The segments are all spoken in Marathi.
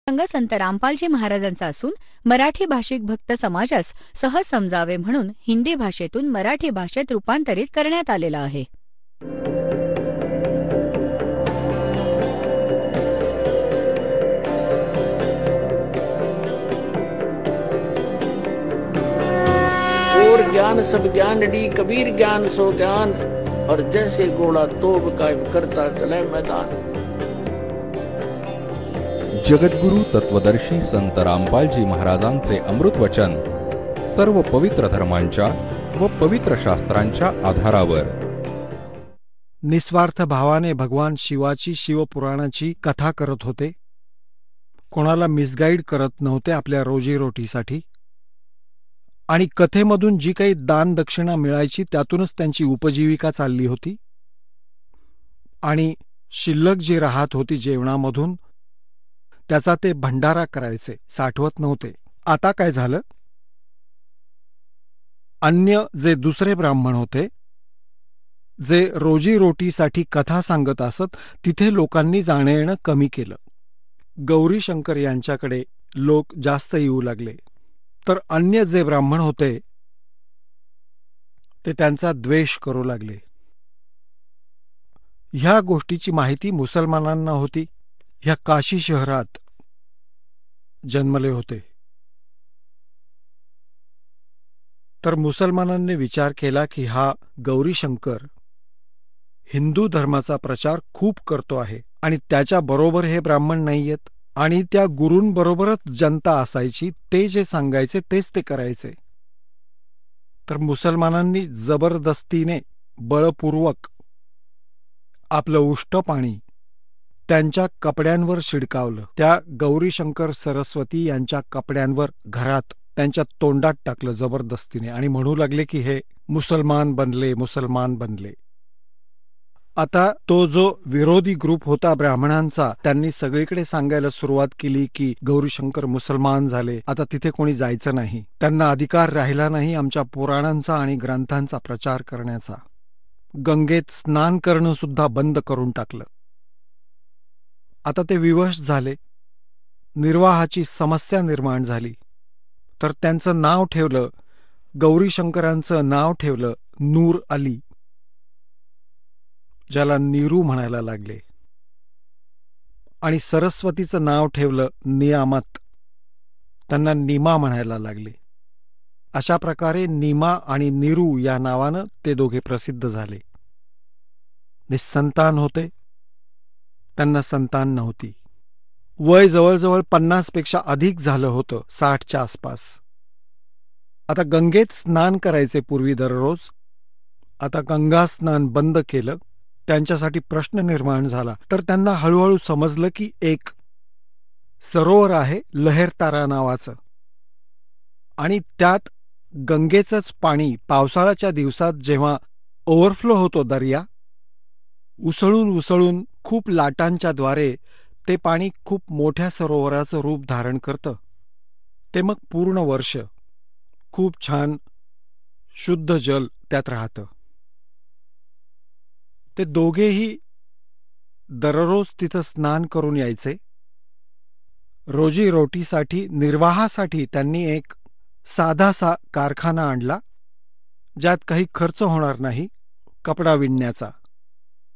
संघ संत रामपालजी महाराजांचा असून मराठी भाषिक भक्त समाजास सहज समजावे म्हणून हिंदी भाषेतून मराठी भाषेत रूपांतरित करण्यात आलेला आहे. और ज्ञान सब ज्ञान डी कबीर ज्ञान सो ज्ञान और जैसे घोड़ा तोब कायम करता चले मैदान. जगद्गुरु तत्वदर्शी संत रामपालजी महाराजांचे अमृत वचन सर्व पवित्र धर्मांच्या व पवित्र शास्त्रांच्या आधारावर. निस्वार्थ भावाने भगवान शिवाची शिवपुराणाची कथा करत होते. कोणाला मिसगाईड करत नव्हते आपल्या रोजीरोटीसाठी. आणि कथेमधून जी काही दान दक्षिणा मिळायची त्यातूनच त्यांची उपजीविका चालली होती. आणि शिल्लक जी राहत होती जेवणामधून त्याचा ते भंडारा करायचे, साठवत नव्हते. आता काय झालं? अन्य जे दुसरे ब्राह्मण होते जे रोजीरोटीसाठी कथा सांगत असत तिथे लोकांनी जाणं येणं कमी केलं. गौरीशंकर यांच्याकडे लोक जास्त येऊ लागले. तर अन्य जे ब्राह्मण होते ते त्यांचा द्वेष करू लागले. ह्या गोष्टीची माहिती मुसलमानांना होती. ह्या काशी शहरात जन्मले होते. तर मुसलमानांनी विचार केला की हा गौरीशंकर हिंदू धर्माचा प्रचार खूप करतो आहे आणि त्याच्या बरोबर हे ब्राह्मण नाहीयेत. आणि त्या गुरूंबरोबरच जनता असायची, ते जे सांगायचे तेच ते करायचे. तर मुसलमानांनी जबरदस्तीने बळपूर्वक आपलं उष्ट पाणी त्यांच्या कपड्यांवर शिडकावलं. त्या गौरीशंकर सरस्वती यांच्या कपड्यांवर घरात त्यांच्या तोंडात टाकलं जबरदस्तीने आणि म्हणू लागले की हे मुसलमान बनले, मुसलमान बनले. आता तो जो विरोधी ग्रुप होता ब्राह्मणांचा त्यांनी सगळीकडे सांगायला सुरुवात केली की गौरीशंकर मुसलमान झाले, आता तिथे कोणी जायचं नाही, त्यांना अधिकार राहिला नाही आमच्या पुराणांचा आणि ग्रंथांचा प्रचार करण्याचा. गंगेत स्नान करणं सुद्धा बंद करून टाकलं. आता ते विवश झाले. निर्वाहाची समस्या निर्माण झाली. तर त्यांचं नाव ठेवलं, गौरीशंकरांचं नाव ठेवलं नूर अली, ज्याला नीरू म्हणायला लागले. आणि सरस्वतीचं नाव ठेवलं नियामत, त्यांना नीमा म्हणायला लागले. अशा प्रकारे नीमा आणि नीरू या नावानं ते दोघे प्रसिद्ध झाले. निसंतान होते, त्यांना संतान नव्हती. वय जवळजवळ 50 पेक्षा अधिक झालं होतं, 60च्या आसपास. आता गंगेत स्नान करायचे पूर्वी दररोज. आता गंगा स्नान बंद केलं. त्यांच्यासाठी प्रश्न निर्माण झाला. तर त्यांना हळूहळू समजलं की एक सरोवर आहे लहेरतारा नावाचं आणि त्यात गंगेचंच पाणी पावसाळ्याच्या दिवसात जेव्हा ओव्हरफ्लो होतो दर्या, उसळून उसळून खूप लाटांच्या द्वारे ते पाणी खूप मोठ्या सरोवराचं रूप धारण करतं. ते मग पूर्ण वर्ष खूप छान शुद्ध जल त्यात राहतं. ते दोघेही दररोज तिथं स्नान करून यायचे. रोजीरोटीसाठी निर्वाहासाठी त्यांनी एक साधासा कारखाना आणला ज्यात काही खर्च होणार नाही कपडा विणण्याचा.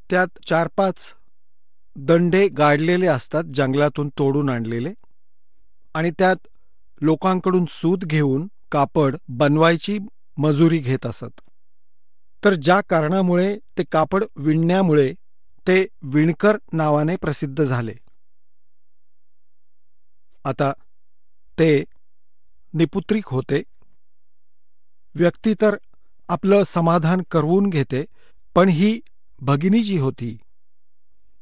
त्यात 4-5 दंडे गाडलेले असतात जंगलातून तोडून आणलेले आणि त्यात लोकांकडून सूत घेऊन कापड बनवायची मजुरी घेत असत. तर ज्या कारणामुळे ते कापड विणण्यामुळे ते विणकर नावाने प्रसिद्ध झाले. आता ते निपुत्रिक होते. व्यक्ती तर आपलं समाधान करवून घेते, पण ही भगिनी जी होती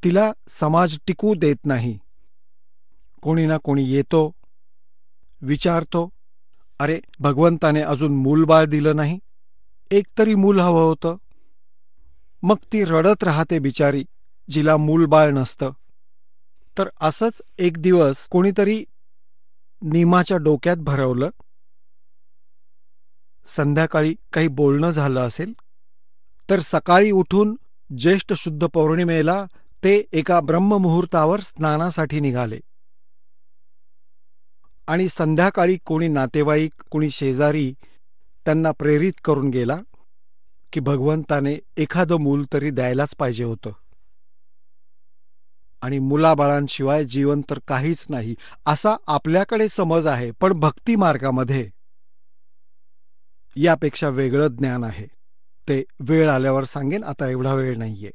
तिला समाज टिकू देत नाही. कोणी ना कोणी येतो, विचारतो, अरे भगवंताने अजून मूलबाळ दिलं नाही, एक तरी मूल हवं होतं. मग ती रडत राहते बिचारी, जिला मूलबाळ नसतं. तर असंच एक दिवस कोणीतरी नीमाच्या डोक्यात भरवलं. संध्याकाळी काही बोलणं झालं असेल, तर सकाळी उठून ज्येष्ठ शुद्ध पौर्णिमेला ते एका ब्रह्ममुहूर्तावर स्नानासाठी निघाले. आणि संध्याकाळी कोणी नातेवाईक, कोणी शेजारी त्यांना प्रेरित करून गेला की भगवंताने एखादं मूल तरी द्यायलाच पाहिजे होतं आणि मुलाबाळांशिवाय जीवन तर काहीच नाही, असा आपल्याकडे समज आहे. पण भक्ती मार्गामध्ये यापेक्षा वेगळं ज्ञान आहे. ते वेळ आल्यावर सांगेन, आता एवढा वेळ नाहीये.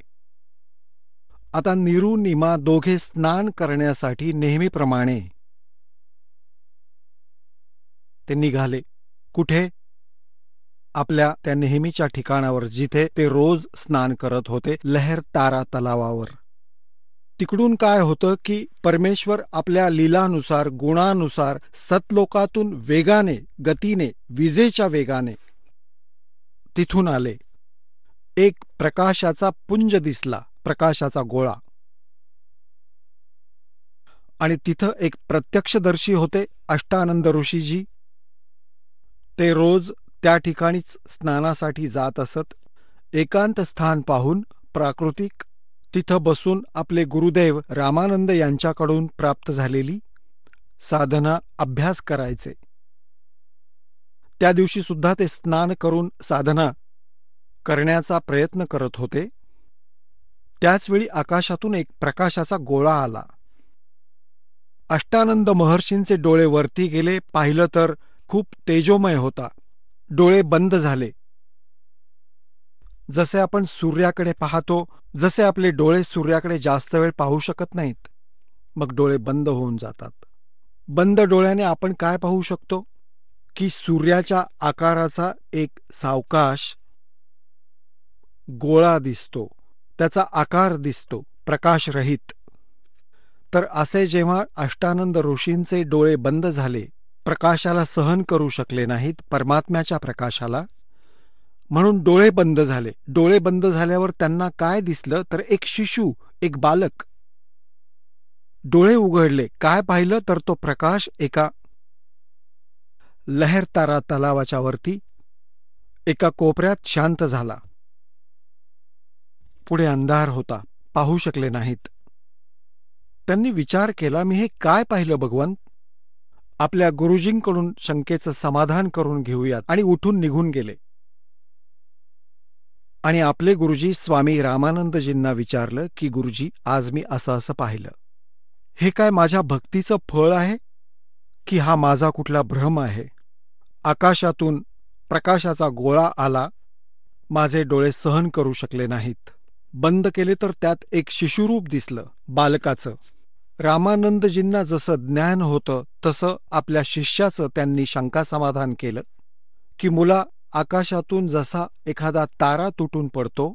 आता नीरू नीमा दोघे स्नान करण्यासाठी नेहमीप्रमाणे ते निघाले. कुठे? आपल्या त्या नेहमीच्या ठिकाणावर, जिथे ते रोज स्नान करत होते, लहरतारा तलावावर. तिकडून काय होतं की परमेश्वर आपल्या लीलानुसार, गुणानुसार सतलोकातून वेगाने, गतीने, विजेच्या वेगाने तिथून आले. एक प्रकाशाचा पुंज दिसला, प्रकाशाचा गोळा. आणि तिथं एक प्रत्यक्षदर्शी होते, अष्टानंद ऋषीजी. ते रोज त्या ठिकाणीच स्नानासाठी जात असत. एकांत स्थान पाहून, प्राकृतिक, तिथं बसून आपले गुरुदेव रामानंद यांच्याकडून प्राप्त झालेली साधना अभ्यास करायचे. त्या दिवशी सुद्धा ते स्नान करून साधना करण्याचा प्रयत्न करत होते. त्याचवेळी आकाशातून एक प्रकाशाचा गोळा आला. अष्टानंद महर्षींचे डोळे वरती गेले. पाहिलं तर खूप तेजोमय होता. डोळे बंद झाले. जसे आपण सूर्याकडे पाहतो, जसे आपले डोळे सूर्याकडे जास्त वेळ पाहू शकत नाहीत, मग डोळे बंद होऊन जातात. बंद डोळ्याने आपण काय पाहू शकतो की सूर्याच्या आकाराचा एक सावकाश गोळा दिसतो, त्याचा आकार दिसतो, प्रकाशरहित. तर असे जेव्हा अष्टानंद ऋषींचे डोळे बंद झाले, प्रकाशाला सहन करू शकले नाहीत, परमात्म्याच्या प्रकाशाला, म्हणून डोळे बंद झाले. डोळे बंद झाल्यावर त्यांना काय दिसलं तर एक शिशु, एक बालक. डोळे उघडले, काय पाहिलं तर तो प्रकाश एका लहरतारा तलावाच्या वरती एका कोपऱ्यात शांत झाला. पुढे अंधार होता, पाहू शकले नाहीत. त्यांनी विचार केला, मी हे काय पाहिलं भगवंत? आपल्या गुरुजींकडून शंकेचं समाधान करून घेऊयात, आणि उठून निघून गेले. आणि आपले गुरुजी स्वामी रामानंदजींना विचारलं की गुरुजी, आज मी असं असं पाहिलं. हे काय माझ्या भक्तीचं फळ आहे की हा माझा कुठला भ्रम आहे? आकाशातून प्रकाशाचा गोळा आला. माझे डोळे सहन करू शकले नाहीत. बंद केले तर त्यात एक शिशुरूप दिसलं, बालकाचं. रामानंदजींना जसं ज्ञान होतं तसं आपल्या शिष्याचं त्यांनी शंका समाधान केलं की मुला, आकाशातून जसा एखादा तारा तुटून पडतो,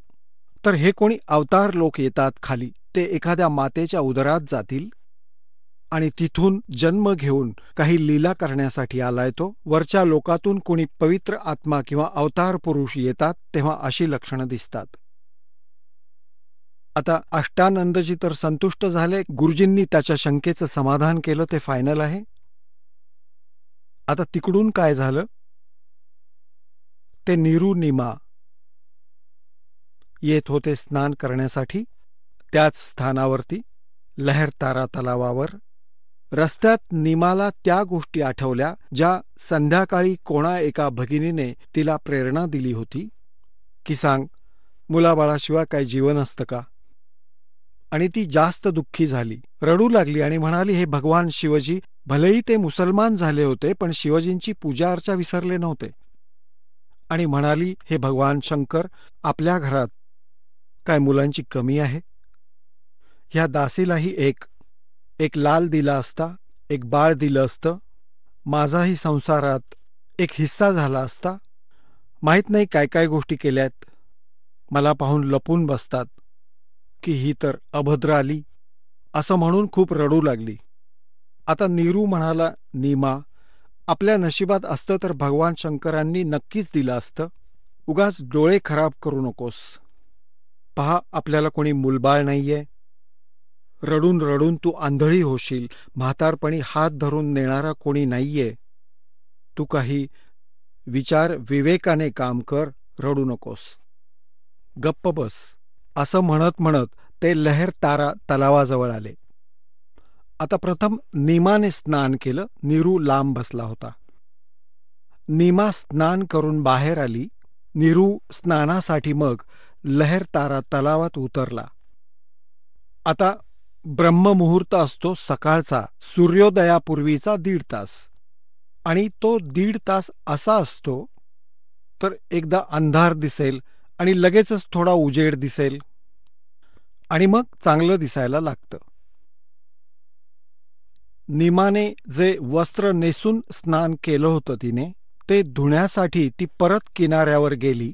तर हे कोणी अवतार लोक येतात खाली. ते एखाद्या मातेच्या उदरात जातील आणि तिथून जन्म घेऊन काही लीला करण्यासाठी आलाय तो. वरच्या लोकातून कोणी पवित्र आत्मा किंवा अवतार पुरुष येतात, तेव्हा अशी लक्षणं दिसतात. आता अष्टानंदजी तर संतुष्ट झाले. गुरुजींनी त्याच्या शंकेचं समाधान केलं, ते फायनल आहे. आता तिकडून काय झालं? ते नीरू नीमा येत होते स्नान करण्यासाठी. त्याच स्थानावरती लहरतारा तलावावर रस्त्यात नीमाला त्या गोष्टी आठवल्या ज्या संध्याकाळी कोणा एका भगिनीने तिला प्रेरणा दिली होती की सांग, मुलाबाळाशिवाय काय जीवन असतं का? आणि ती जास्त दुःखी झाली, रडू लागली आणि म्हणाली, हे भगवान शिवजी, भलेही ते मुसलमान झाले होते पण शिवजींची पूजा अर्चा विसरले नव्हते. आणि म्हणाली, हे भगवान शंकर, आपल्या घरात काय मुलांची कमी आहे? ह्या दासीलाही एक लाल दिला असता, एक बाळ दिलं असतं, माझाही संसारात एक हिस्सा झाला असता. माहीत नाही काय काय गोष्टी केल्यात. मला पाहून लपून बसतात की ही तर अभद्र आली, असं म्हणून खूप रडू लागली. आता नीरू म्हणाला, नीमा, आपल्या नशिबात असतं तर भगवान शंकरांनी नक्कीच दिलं असतं. उगाच डोळे खराब करू नकोस. पहा, आपल्याला कोणी मुलबाळ नाहीये. रडून रडून तू आंधळी होशील. म्हातारपणी हात धरून नेणारा कोणी नाहीये. तू काही विचार विवेकाने काम कर, रडू नकोस, गप्प बस. असं म्हणत म्हणत ते लहरतारा तलावाजवळ आले. आता प्रथम नीमाने स्नान केलं. नीरू लांब बसला होता. नीमा स्नान करून बाहेर आली. नीरू स्नानासाठी मग लहरतारा तलावात उतरला. आता ब्रह्ममुहूर्त असतो सकाळचा, सूर्योदयापूर्वीचा 1.5 तास. आणि तो 1.5 तास असा असतो तर एकदा अंधार दिसेल आणि लगेचच थोडा उजेड दिसेल आणि मग चांगलं दिसायला लागतं. नीमाने जे वस्त्र नेसून स्नान केलं होतं तिने, ते धुण्यासाठी ती परत किनाऱ्यावर गेली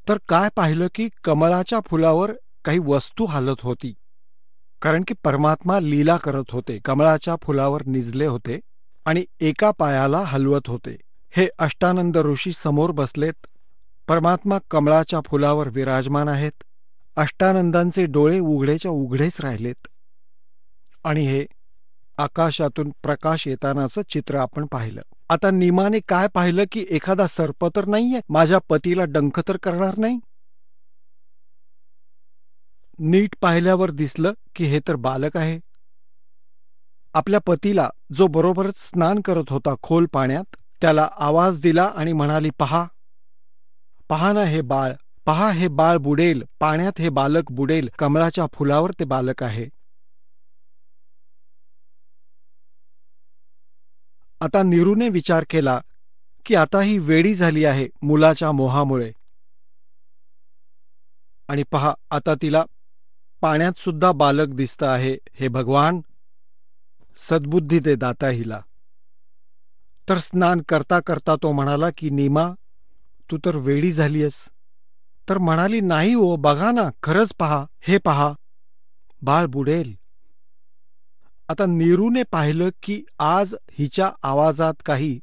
तर काय पाहिलं की कमळाच्या फुलावर काही वस्तू हालत होती. कारण की परमात्मा लीला करत होते. कमळाच्या फुलावर निजले होते आणि एका पायाला हलवत होते. हे अष्टानंद ऋषी समोर बसलेत. परमात्मा कमळाच्या फुलावर विराजमान आहेत. अष्टानंदांचे डोळे उघडेच्या उघडेच राहिलेत आणि हे आकाशातून प्रकाश येतानाचं चित्र आपण पाहिलं. आता नीमाने काय पाहिलं की एखादा सर्प तर नाहीये, माझ्या पतीला डंख तर करणार नाही. नीट पाहिल्यावर दिसलं की हे तर बालक आहे. आपल्या पतीला, जो बरोबरच स्नान करत होता खोल पाण्यात, त्याला आवाज दिला आणि म्हणाली, पहा, पहा ना हे बाळ, पहा हे बाळ बुडेल, पाण्यात हे बालक बुडेल, कमळाच्या फुलावर ते बालक आहे. आता नीरूने विचार केला की आता ही वेडी झाली आहे मुलाच्या मोहामुळे. आणि पहा, आता तिला पाण्यात सुद्धा बालक दिसतं आहे. हे भगवान, सद्बुद्धी दे दाता हिला. तर स्नान करता करता तो म्हणाला की नीमा, तू तर वेडी झालीयस. तर म्हणाली, नाही हो, बघा ना, खरंच पहा, हे पहा, बाळ बुडेल. आता नीरूने पाहिलं की आज हिच्या आवाजात काही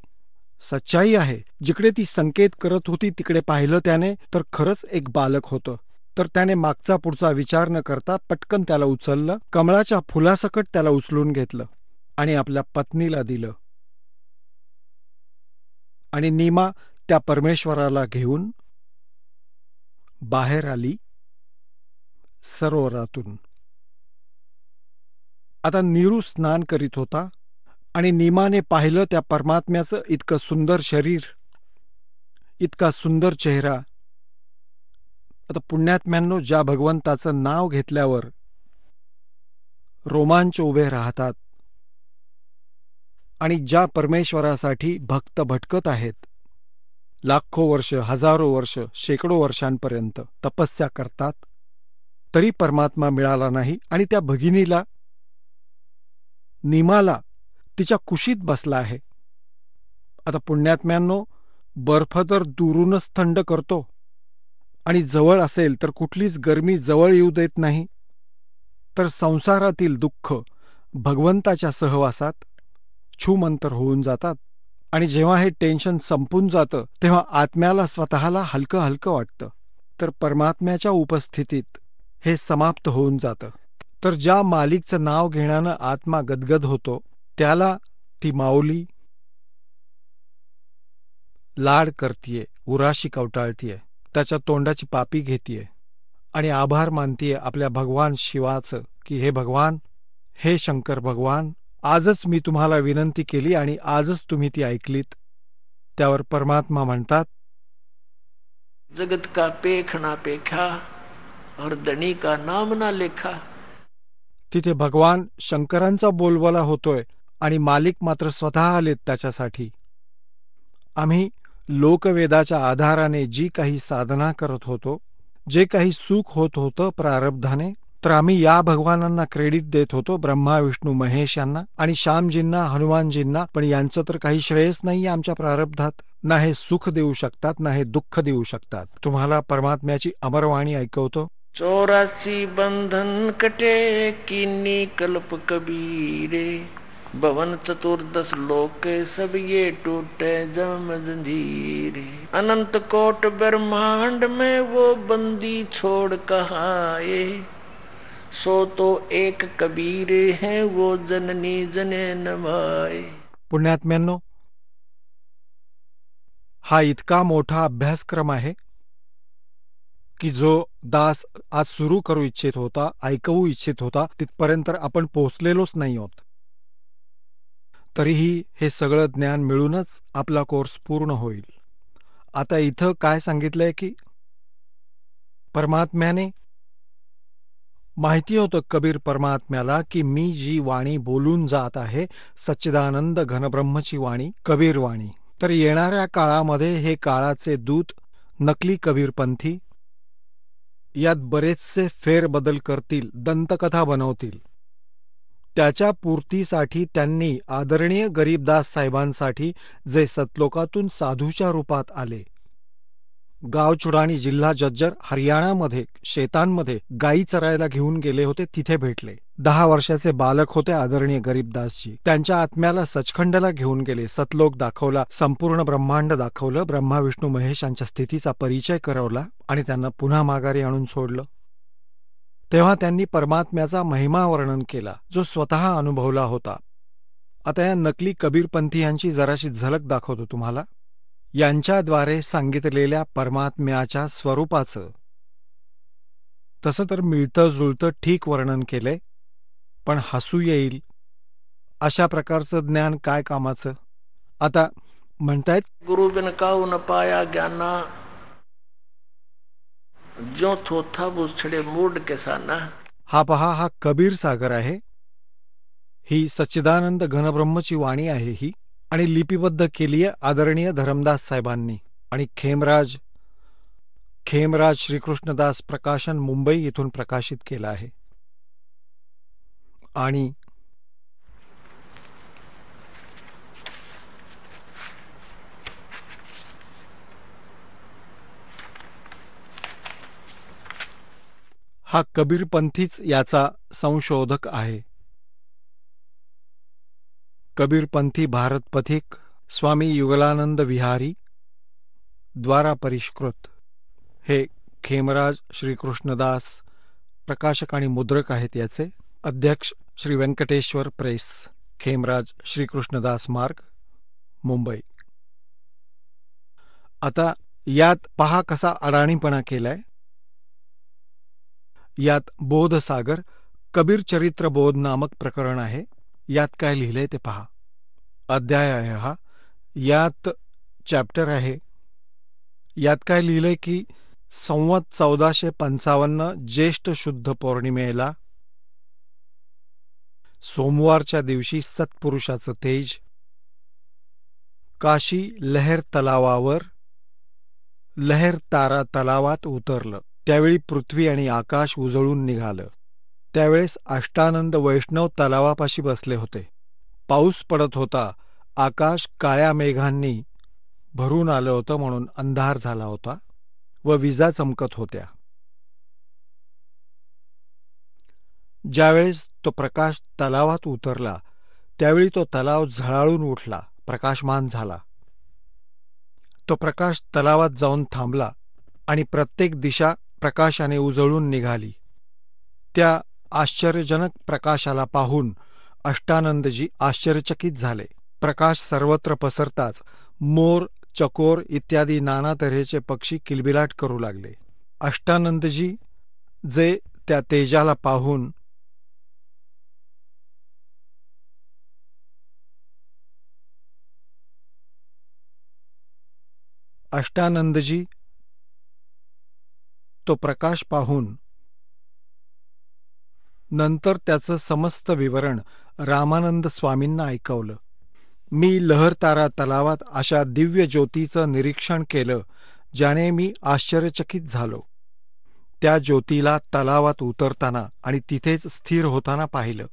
सच्चाई आहे. जिकडे ती संकेत करत होती तिकडे पाहिलं त्याने तर खरंच एक बालक होतं. तर त्याने मागचा पुढचा विचार न करता पटकन त्याला उचललं, कमळाच्या फुलासकट त्याला उचलून घेतलं आणि आपल्या पत्नीला दिलं. आणि नीमा त्या परमेश्वराला घेऊन बाहेर आली सरोवरातून. आता नीरू स्नान करीत होता आणि नीमाने पाहिलं त्या परमात्म्याचं इतकं सुंदर शरीर, इतका सुंदर चेहरा. आता पुण्यात्म्यांनो, ज्या भगवंताचं नाव घेतल्यावर रोमांच उभे राहतात आणि ज्या परमेश्वरासाठी भक्त भटकत आहेत, लाखो वर्ष, हजारो वर्ष, शेकडो वर्षांपर्यंत तपस्या करतात, तरी परमात्मा मिळाला नाही आणि त्या भगिनीला, नीमाला, तिच्या कुशीत बसला आहे. आता पुण्यात्म्यांनो, बर्फ तर दुरूनच थंड करतो आणि जवळ असेल तर कुठलीच गरमी जवळ येऊ देत नाही. तर संसारातील दुःख भगवंताच्या सहवासात छूमंतर होऊन जातात आणि जेव्हा हे टेन्शन संपून जातं तेव्हा आत्म्याला स्वतःला हलकं हलकं वाटतं. तर परमात्म्याच्या उपस्थितीत हे समाप्त होऊन जातं. तर ज्या मालिकचं नाव घेण्यानं आत्मा गदगद होतो त्याला ती माऊली लाड करतीये, उराशी कवटाळतीये, त्याच्या तोंडाची पापी घेतीये आणि आभार मानतीये आपल्या भगवान शिवाचं की हे भगवान, हे शंकर भगवान, आजच मी तुम्हाला विनंती केली आणि आजच तुम्ही ती ऐकलीत. त्यावर परमात्मा म्हणतात, जगत का पेख ना पेखा और धनी का नाम ना लेखा. तिथे भगवान शंकरांचा बोलबाला होतोय आणि मालिक मात्र स्वतः आलेत त्याच्यासाठी. आम्ही लोकवेदाच्या आधाराने जी काही साधना करत होतो, जे काही सुख होत होतं प्रारब्धाने, तर आम्ही या भगवानांना क्रेडिट देत होतो, ब्रह्मा विष्णू महेश यांना आणि श्यामजींना, हनुमानजींना. पण यांचं तर काही श्रेयच नाहीये आमच्या प्रारब्धात. ना हे सुख देऊ शकतात, ना हे दुःख देऊ शकतात. तुम्हाला परमात्म्याची अमरवाणी ऐकवतो. 84 बंधन कटे कीनी कल्प कबीरे, भवन चतुर्दश लोक सब ये टूटे जम जंजीरे. अनंत कोट ब्रह्मांड में वो बंदी छोड़ कहाए, सो तो एक कबीर है वो जननी जने नवाए. पुण्यात्म्यांनो, हा इतका मोठा अभ्यासक्रम आहे की जो दास आज सुरू करू इच्छित होता, ऐकवू इच्छित होता, तिथपर्यंत आपण पोहोचलेलोच नाही आहोत. तरीही हे सगळं ज्ञान मिळूनच आपला कोर्स पूर्ण होईल. आता इथं काय सांगितलंय की परमात्म्याने माहिती होतं कबीर परमात्म्याला की मी जी वाणी बोलून जात आहे सच्चिदानंद घनब्रह्मची वाणी कबीर वाणी. तर येणाऱ्या काळामध्ये हे काळाचे दूत नकली कबीरपंथी यात बरेचसे फेरबदल करतील, दंतकथा बनवतील. त्याच्या पूर्तीसाठी त्यांनी आदरणीय गरीबदास साहेबांसाठी जे सतलोकातून साधूच्या रूपात आले, गावचुडाणी जिल्हा जज्जर हरियाणामध्ये शेतांमध्ये गायी चरायला घेऊन गेले होते, तिथे भेटले. 10 वर्षाचे बालक होते आदरणीय गरीबदासजी. त्यांच्या आत्म्याला सचखंडला घेऊन गेले, सतलोक दाखवला, संपूर्ण ब्रह्मांड दाखवलं, ब्रह्मा विष्णू महेश यांच्या स्थितीचा परिचय करवला आणि त्यांना पुन्हा माघारी आणून सोडलं. तेव्हा त्यांनी परमात्म्याचा महिमा वर्णन केला जो स्वतः अनुभवला होता. आता या नकली कबीरपंथीयांची जराशी झलक दाखवतो तुम्हाला. यांच्याद्वारे सांगितलेल्या परमात्म्याच्या स्वरूपाचं तसं तर मिळतं जुळतं ठीक वर्णन केलंय, पण हसू येईल अशा प्रकारचं ज्ञान काय कामाचं. आता म्हणतायत गुरु बिन काऊ न पाया ज्ञाना, जो थोथा बुछड़े मूड के साना. हा पहा, हा कबीर सागर आहे. ही सच्चिदानंद घनब्रह्मची वाणी आहे ही, आणि लिपिबद्ध केली आहे आदरणीय धरमदास साहेबांनी. आणि खेमराज श्रीकृष्णदास प्रकाशन मुंबई इथून प्रकाशित केला आहे. आणि हा कबीरपंथीच याचा संशोधक आहे. कबीरपंथी भारत पथिक स्वामी युगलानंद विहारी द्वारा परिष्कृत. हे खेमराज श्रीकृष्णदास प्रकाशक आणि मुद्रक आहेत. याचे अध्यक्ष श्री व्यंकटेश्वर प्रेस, खेमराज श्रीकृष्णदास मार्ग, मुंबई. आता यात पहा कसा अडाणीपणा केलाय. यात बोधसागर कबीर चरित्र बोध नामक प्रकरण आहे. यात काय लिहिलंय ते पहा. अध्याय आहे हा. यात चॅप्टर आहे. यात काय लिहिलंय की संवत 1455 ज्येष्ठ शुद्ध पौर्णिमेला सोमवारच्या दिवशी सत्पुरुषाचं तेज काशी लहर तलावावर लहर तारा तलावात उतरलं. त्यावेळी पृथ्वी आणि आकाश उजळून निघालं. त्यावेळेस अष्टानंद वैष्णव तलावापाशी बसले होते. पाऊस पडत होता. आकाश काळ्या मेघांनी भरून आलं होतं म्हणून अंधार झाला होता व विजा चमकत होत्या. ज्यावेळेस तो प्रकाश तलावात उतरला त्यावेळी तो तलाव झळाळून उठला, प्रकाशमान झाला. तो प्रकाश तलावात जाऊन थांबला आणि प्रत्येक दिशा प्रकाशाने उजळून निघाली. त्या आश्चर्यजनक प्रकाशाला पाहून अष्टानंदजी आश्चर्यचकित झाले. प्रकाश सर्वत्र पसरताच मोर, चकोर इत्यादी नाना तऱ्हेचे पक्षी किलबिलाट करू लागले. अष्टानंदजी जे त्या तेजाला पाहून तो प्रकाश पाहून नंतर त्याचं समस्त विवरण रामानंद स्वामींना ऐकवलं. मी लहरतारा तलावात अशा दिव्य ज्योतीचं निरीक्षण केलं ज्याने मी आश्चर्यचकित झालो. त्या ज्योतीला तलावात उतरताना आणि तिथेच स्थिर होताना पाहिलं.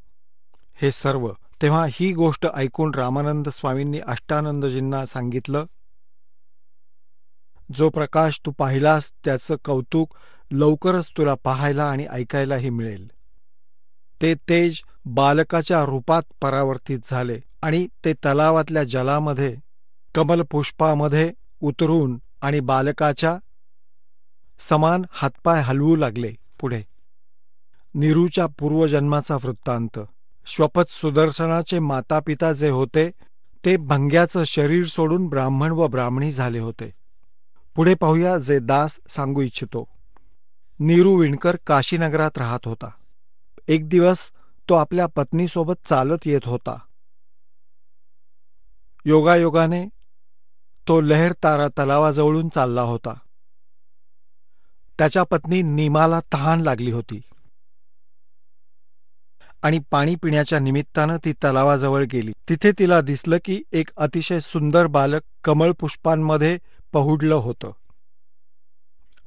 हे सर्व तेव्हा ही गोष्ट ऐकून रामानंद स्वामींनी अष्टानंदजींना सांगितलं, जो प्रकाश तू पाहिलास त्याचं कौतुक लवकरच तुला पाहायला आणि ऐकायलाही मिळेल. ते तेज बालकाच्या रूपात परावर्तित झाले आणि ते तलावातल्या जलामध्ये कमलपुष्पामध्ये उतरून आणि बालकाच्या समान हातपाय हलवू लागले. पुढे नीरूच्या पूर्वजन्माचा वृत्तांत. श्वपत सुदर्शनाचे मातापिता जे होते ते भंग्याचं शरीर सोडून ब्राह्मण व ब्राह्मणी झाले होते. पुढे पाहूया जे दास सांगू इच्छितो. नीरू विणकर काशीनगरात राहत होता. एक दिवस तो आपल्या पत्नीसोबत चालत येत होता. योगायोगाने तो लहर तारा तलावाजवळून चालला होता. त्याच्या पत्नी नीमाला तहान लागली होती आणि पाणी पिण्याच्या निमित्तानं ती तलावाजवळ गेली. तिथे तिला दिसलं की एक अतिशय सुंदर बालक कमळ पुष्पांमध्ये पहुडलं होतं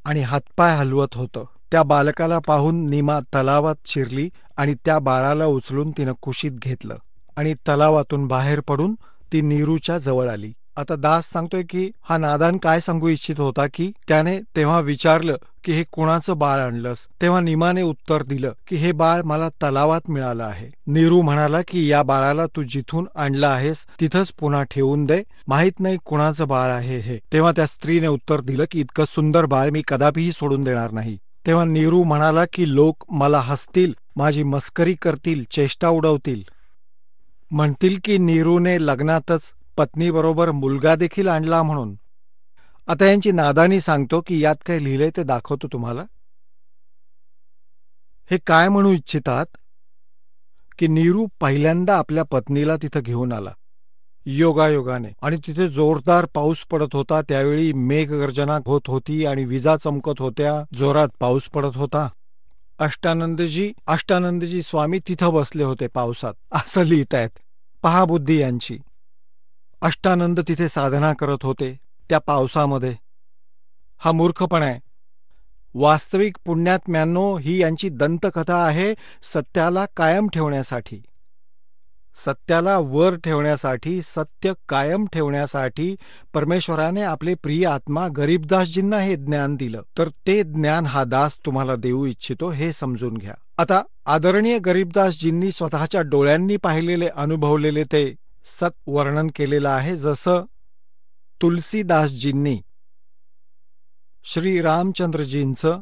आणि हातपाय हलवत होतं. त्या बालकाला पाहून नीमा तलावात शिरली आणि त्या बाळाला उचलून तिनं कुशीत घेतलं आणि तलावातून बाहेर पडून ती नीरूच्या जवळ आली. आता दास सांगतोय की हा नादान काय सांगू इच्छित होता की त्याने तेव्हा विचारलं की हे कुणाचं बाळ आणलंस. तेव्हा नीमाने उत्तर दिलं की हे बाळ मला तलावात मिळालं आहे. नीरू म्हणाला की या बाळाला तू जिथून आणलं आहेस तिथंच पुन्हा ठेवून दे, माहित नाही कुणाचं बाळ आहे हे. तेव्हा त्या स्त्रीने उत्तर दिलं की इतकं सुंदर बाळ मी कदापिही सोडून देणार नाही. तेव्हा नीरू म्हणाला की लोक मला हसतील, माझी मस्करी करतील, चेष्टा उडवतील, म्हणतील की नीरूने लग्नातच पत्नीबरोबर मुलगा देखील आणला म्हणून. आता यांची नादानी सांगतो की यात काय लिहिलंय ते दाखवतो तुम्हाला. हे काय म्हणू इच्छितात की नीरू पहिल्यांदा आपल्या पत्नीला तिथं घेऊन आला योगायोगाने, आणि तिथे जोरदार पाऊस पडत होता. त्यावेळी मेघगर्जना होत होती आणि विजा चमकत होत्या, जोरात पाऊस पडत होता. अष्टानंदजी स्वामी तिथं बसले होते पावसात, असं लिहितायत. पहा बुद्धी यांची. अष्टानंद तिथे साधना करत होते त्या पावसामध्ये. हा मूर्खपणा आहे. वास्तविक पुण्यात्म्यांनो, ही यांची दंतकथा आहे सत्याला कायम ठेवण्यासाठी, सत्याला वर ठेवण्यासाठी, सत्य कायम ठेवण्यासाठी परमेश्वराने आपले प्रिय आत्मा गरीबदासजींना हे ज्ञान दिलं. तर ते ज्ञान हा दास तुम्हाला देऊ इच्छितो, हे समजून घ्या. आता आदरणीय गरीबदासजींनी स्वतःच्या डोळ्यांनी पाहिलेले, अनुभवलेले ते सत वर्णन केलेलं आहे. जसं तुलसीदासजींनी श्री रामचंद्रजींचं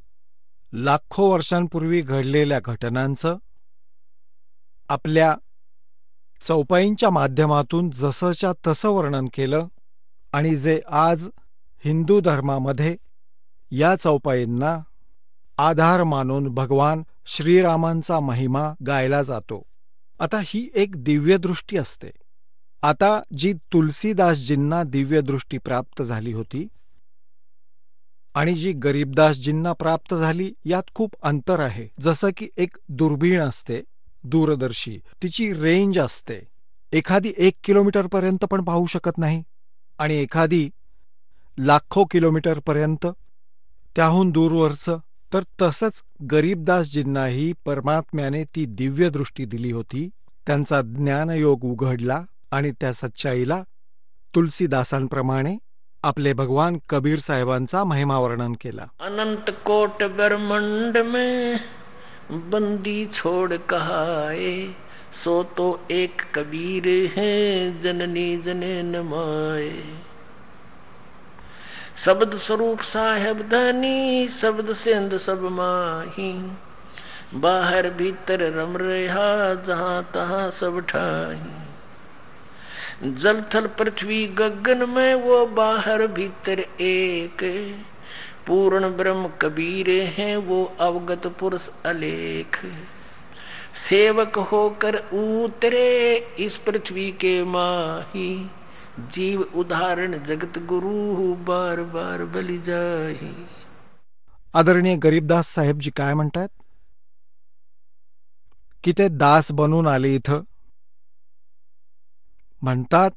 लाखो वर्षांपूर्वी घडलेल्या घटनांचं आपल्या चौपाईंच्या माध्यमातून जसंच्या तसं वर्णन केलं, आणि जे आज हिंदू धर्मामध्ये या चौपाईंना आधार मानून भगवान श्रीरामांचा महिमा गायला जातो. आता ही एक दिव्यदृष्टी असते. आता जी तुलसीदासजींना दिव्यदृष्टी प्राप्त झाली होती आणि जी गरीबदासजींना प्राप्त झाली, यात खूप अंतर आहे. जसं की एक दुर्बीण असते दूरदर्शी, तिची रेंज असते. एखादी 1 किलोमीटरपर्यंत पण पाहू शकत नाही आणि एखादी लाखो किलोमीटरपर्यंत, त्याहून दूरवरचं. तर तसंच गरीबदासजींनाही परमात्म्याने ती दिव्यदृष्टी दिली होती. त्यांचा ज्ञानयोग उघडला आणि त्या सच्चाईला तुलसीदासांप्रमाणे आपले भगवान कबीर साहेबांचा महिमा वर्णन केला. अनंत कोट ब्रह्मांड में बंदी छोड़ कहाए, सो तो एक कबीर है जननी जने न माए. शब्द स्वरूप साहेब धनी, शब्द सिंध सब माही, बाहर भीतर रम रहा जहां तहां सब ठाही. जल थल पृथ्वी गगन में वो बाहर भीतर एक, पूर्ण ब्रह्म कबीर हैं वो अवगत पुरुष अलेख. सेवक होकर उतरे इस पृथ्वी के माही, जीव उदाहरण जगत गुरु बार बार बलि जाही. आदरणीय गरीबदास साहेबजी काय म्हणतात की ते दास बनून आले इथं. म्हणतात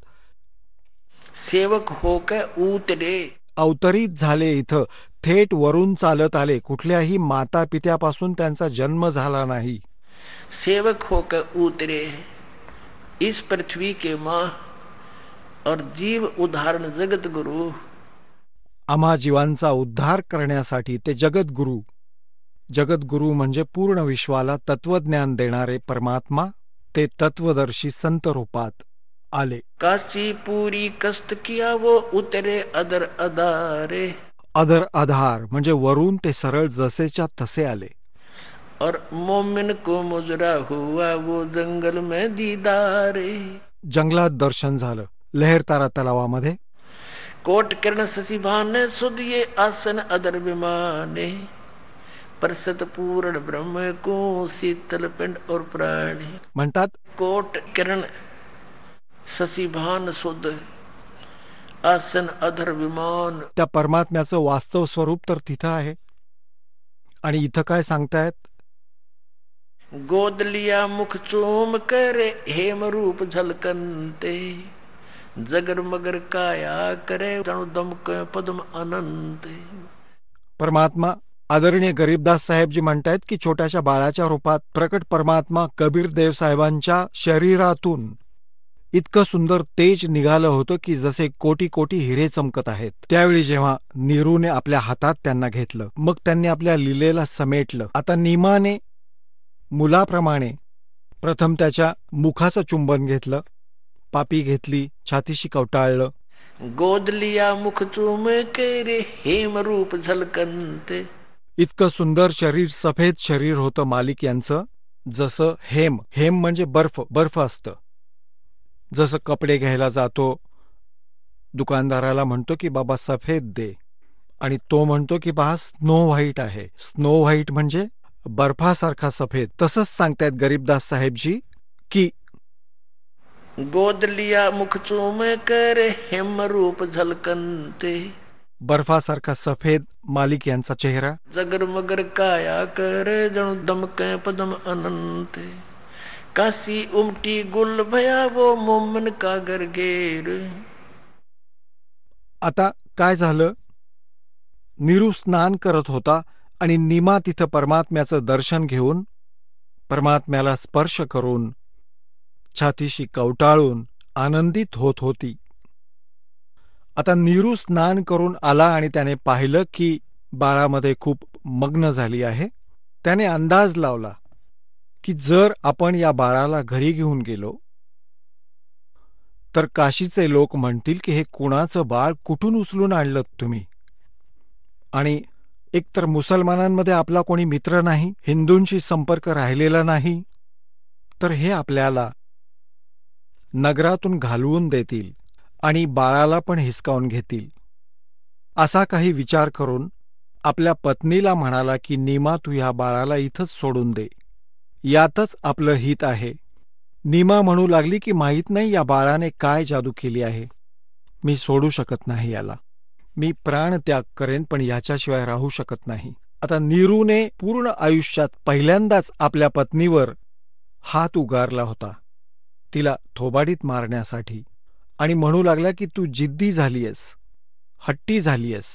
सेवक होकर उतरे, अवतरित झाले इथं, थेट वरून चालत आले. कुठल्याही माता पित्यापासून त्यांचा जन्म झाला नाही. सेवक होकर उतरे इस पृथ्वी के माँ और जीव उदाहरण जगत गुरु. आम्हा जीवांचा उद्धार करण्यासाठी ते जगद्गुरु. जगद्गुरु म्हणजे पूर्ण विश्वाला तत्वज्ञान देणारे परमात्मा. ते तत्वदर्शी संत रूपात आले. काशी पूरी कष्ट किया वो उतरे अदर अदारे. अदर आधार म्हणजे वरून ते सरळ जसेच्या तसे आले. और मोमिन को मुजरा हुआ वो जंगल में दीदारे. जंगलात दर्शन झालं लहरतारा तलावामध्ये. कोट किरण शशि भाने सुध ये आसन अदर विमाने, परसत पूर्ण ब्रह्म को शीतल पिंड और प्राणी. म्हणतात कोट किरण शशिभान सुद आसन अधर विमान. त्या परमात्म्याचं वास्तव स्वरूप तर तिथं आहे. आणि इथं काय सांगतायत? गोद लिया मुख चूम कर हेम रूप झलकनते. जगर मगर काया करे जणू दमक पद्म अनंत. परमात्मा आदरणीय गरीबदास साहेबजी म्हणतायत की छोट्याशा बाळाच्या रूपात प्रकट परमात्मा कबीर देव साहेबांच्या शरीरातून इतकं सुंदर तेज निघालं होतं की जसे कोटी कोटी हिरे चमकत आहेत. त्यावेळी जेव्हा नीरूने आपल्या हातात त्यांना घेतलं, मग त्यांनी आपल्या लीलेला समेटलं. आता नीमाने मुलाप्रमाणे प्रथम त्याच्या मुखाचं चुंबन घेतलं, पापी घेतली, छातीशी कवटाळलं. गोद लिया मुख चूम करे हेम रूप झलकनते. इतकं सुंदर शरीर, सफेद शरीर होतं मालिक यांचं, जसं हेम. हेम म्हणजे बर्फ असतं. जसं कपडे घ्यायला जातो, दुकानदाराला म्हणतो की बाबा सफेद दे, आणि तो म्हणतो की बा स्नो व्हाईट आहे. स्नो व्हाईट म्हणजे बर्फासारखा सफेद. तसंच सांगतायत गरीबदास साहेबजी की गोद लिया मुख चूम कर हेम रूप झलकनते. बर्फासारखा सफेद मालिक यांचा चेहरा. जगर मगर काया कर जणू दमक पद्म अनंत. काशी उमटी गुल भया वो मोमन का गरगेर. आता काय झालं? नीरू स्नान करत होता आणि नीमा तिथं परमात्म्याचं दर्शन घेऊन, परमात्म्याला स्पर्श करून, छातीशी कवटाळून आनंदित होत होती. आता नीरू स्नान करून आला आणि त्याने पाहिलं की बाळामध्ये खूप मग्न झाली आहे. त्याने अंदाज लावला की जर आपण या बाळाला घरी घेऊन गेलो तर काशीचे लोक म्हणतील की हे कुणाचं बाळ, कुठून उचलून आणलं तुम्ही? आणि एकतर मुसलमानांमध्ये आपला कोणी मित्र नाही, हिंदूंशी संपर्क राहिलेला नाही, तर हे आपल्याला नगरातून घालवून देतील आणि बाळाला पण हिसकावून घेतील. असा काही विचार करून आपल्या पत्नीला म्हणाला की नीमा, तू या बाळाला इथंच सोडून दे, यातच आपलं हित आहे. नीमा म्हणू लागली की माहीत नाही या बाळाने काय जादू केली आहे, मी सोडू शकत नाही याला, मी प्राणत्याग करेन पण याच्याशिवाय राहू शकत नाही. आता नीरूने पूर्ण आयुष्यात पहिल्यांदाच आपल्या पत्नीवर हात उगारला होता, तिला थोबाडीत मारण्यासाठी, आणि म्हणू लागला की तू जिद्दी झालीयस, हट्टी झालीयस,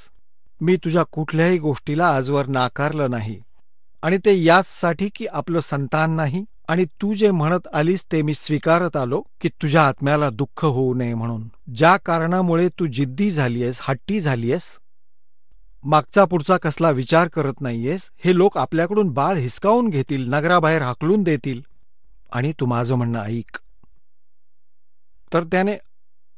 मी तुझ्या कुठल्याही गोष्टीला आजवर नाकारलं नाही, आणि ते याचसाठी की आपलं संतान नाही, आणि तू जे म्हणत आलीस ते मी स्वीकारत आलो की तुझ्या आत्म्याला दुःख होऊ नये म्हणून. ज्या कारणामुळे तू जिद्दी झालीयस, हट्टी झालीयस, मागचा पुढचा कसला विचार करत नाहीयेस, हे लोक आपल्याकडून बाळ हिसकावून घेतील, नगराबाहेर हाकलून देतील, आणि तू माझं म्हणणं ऐक. तर त्याने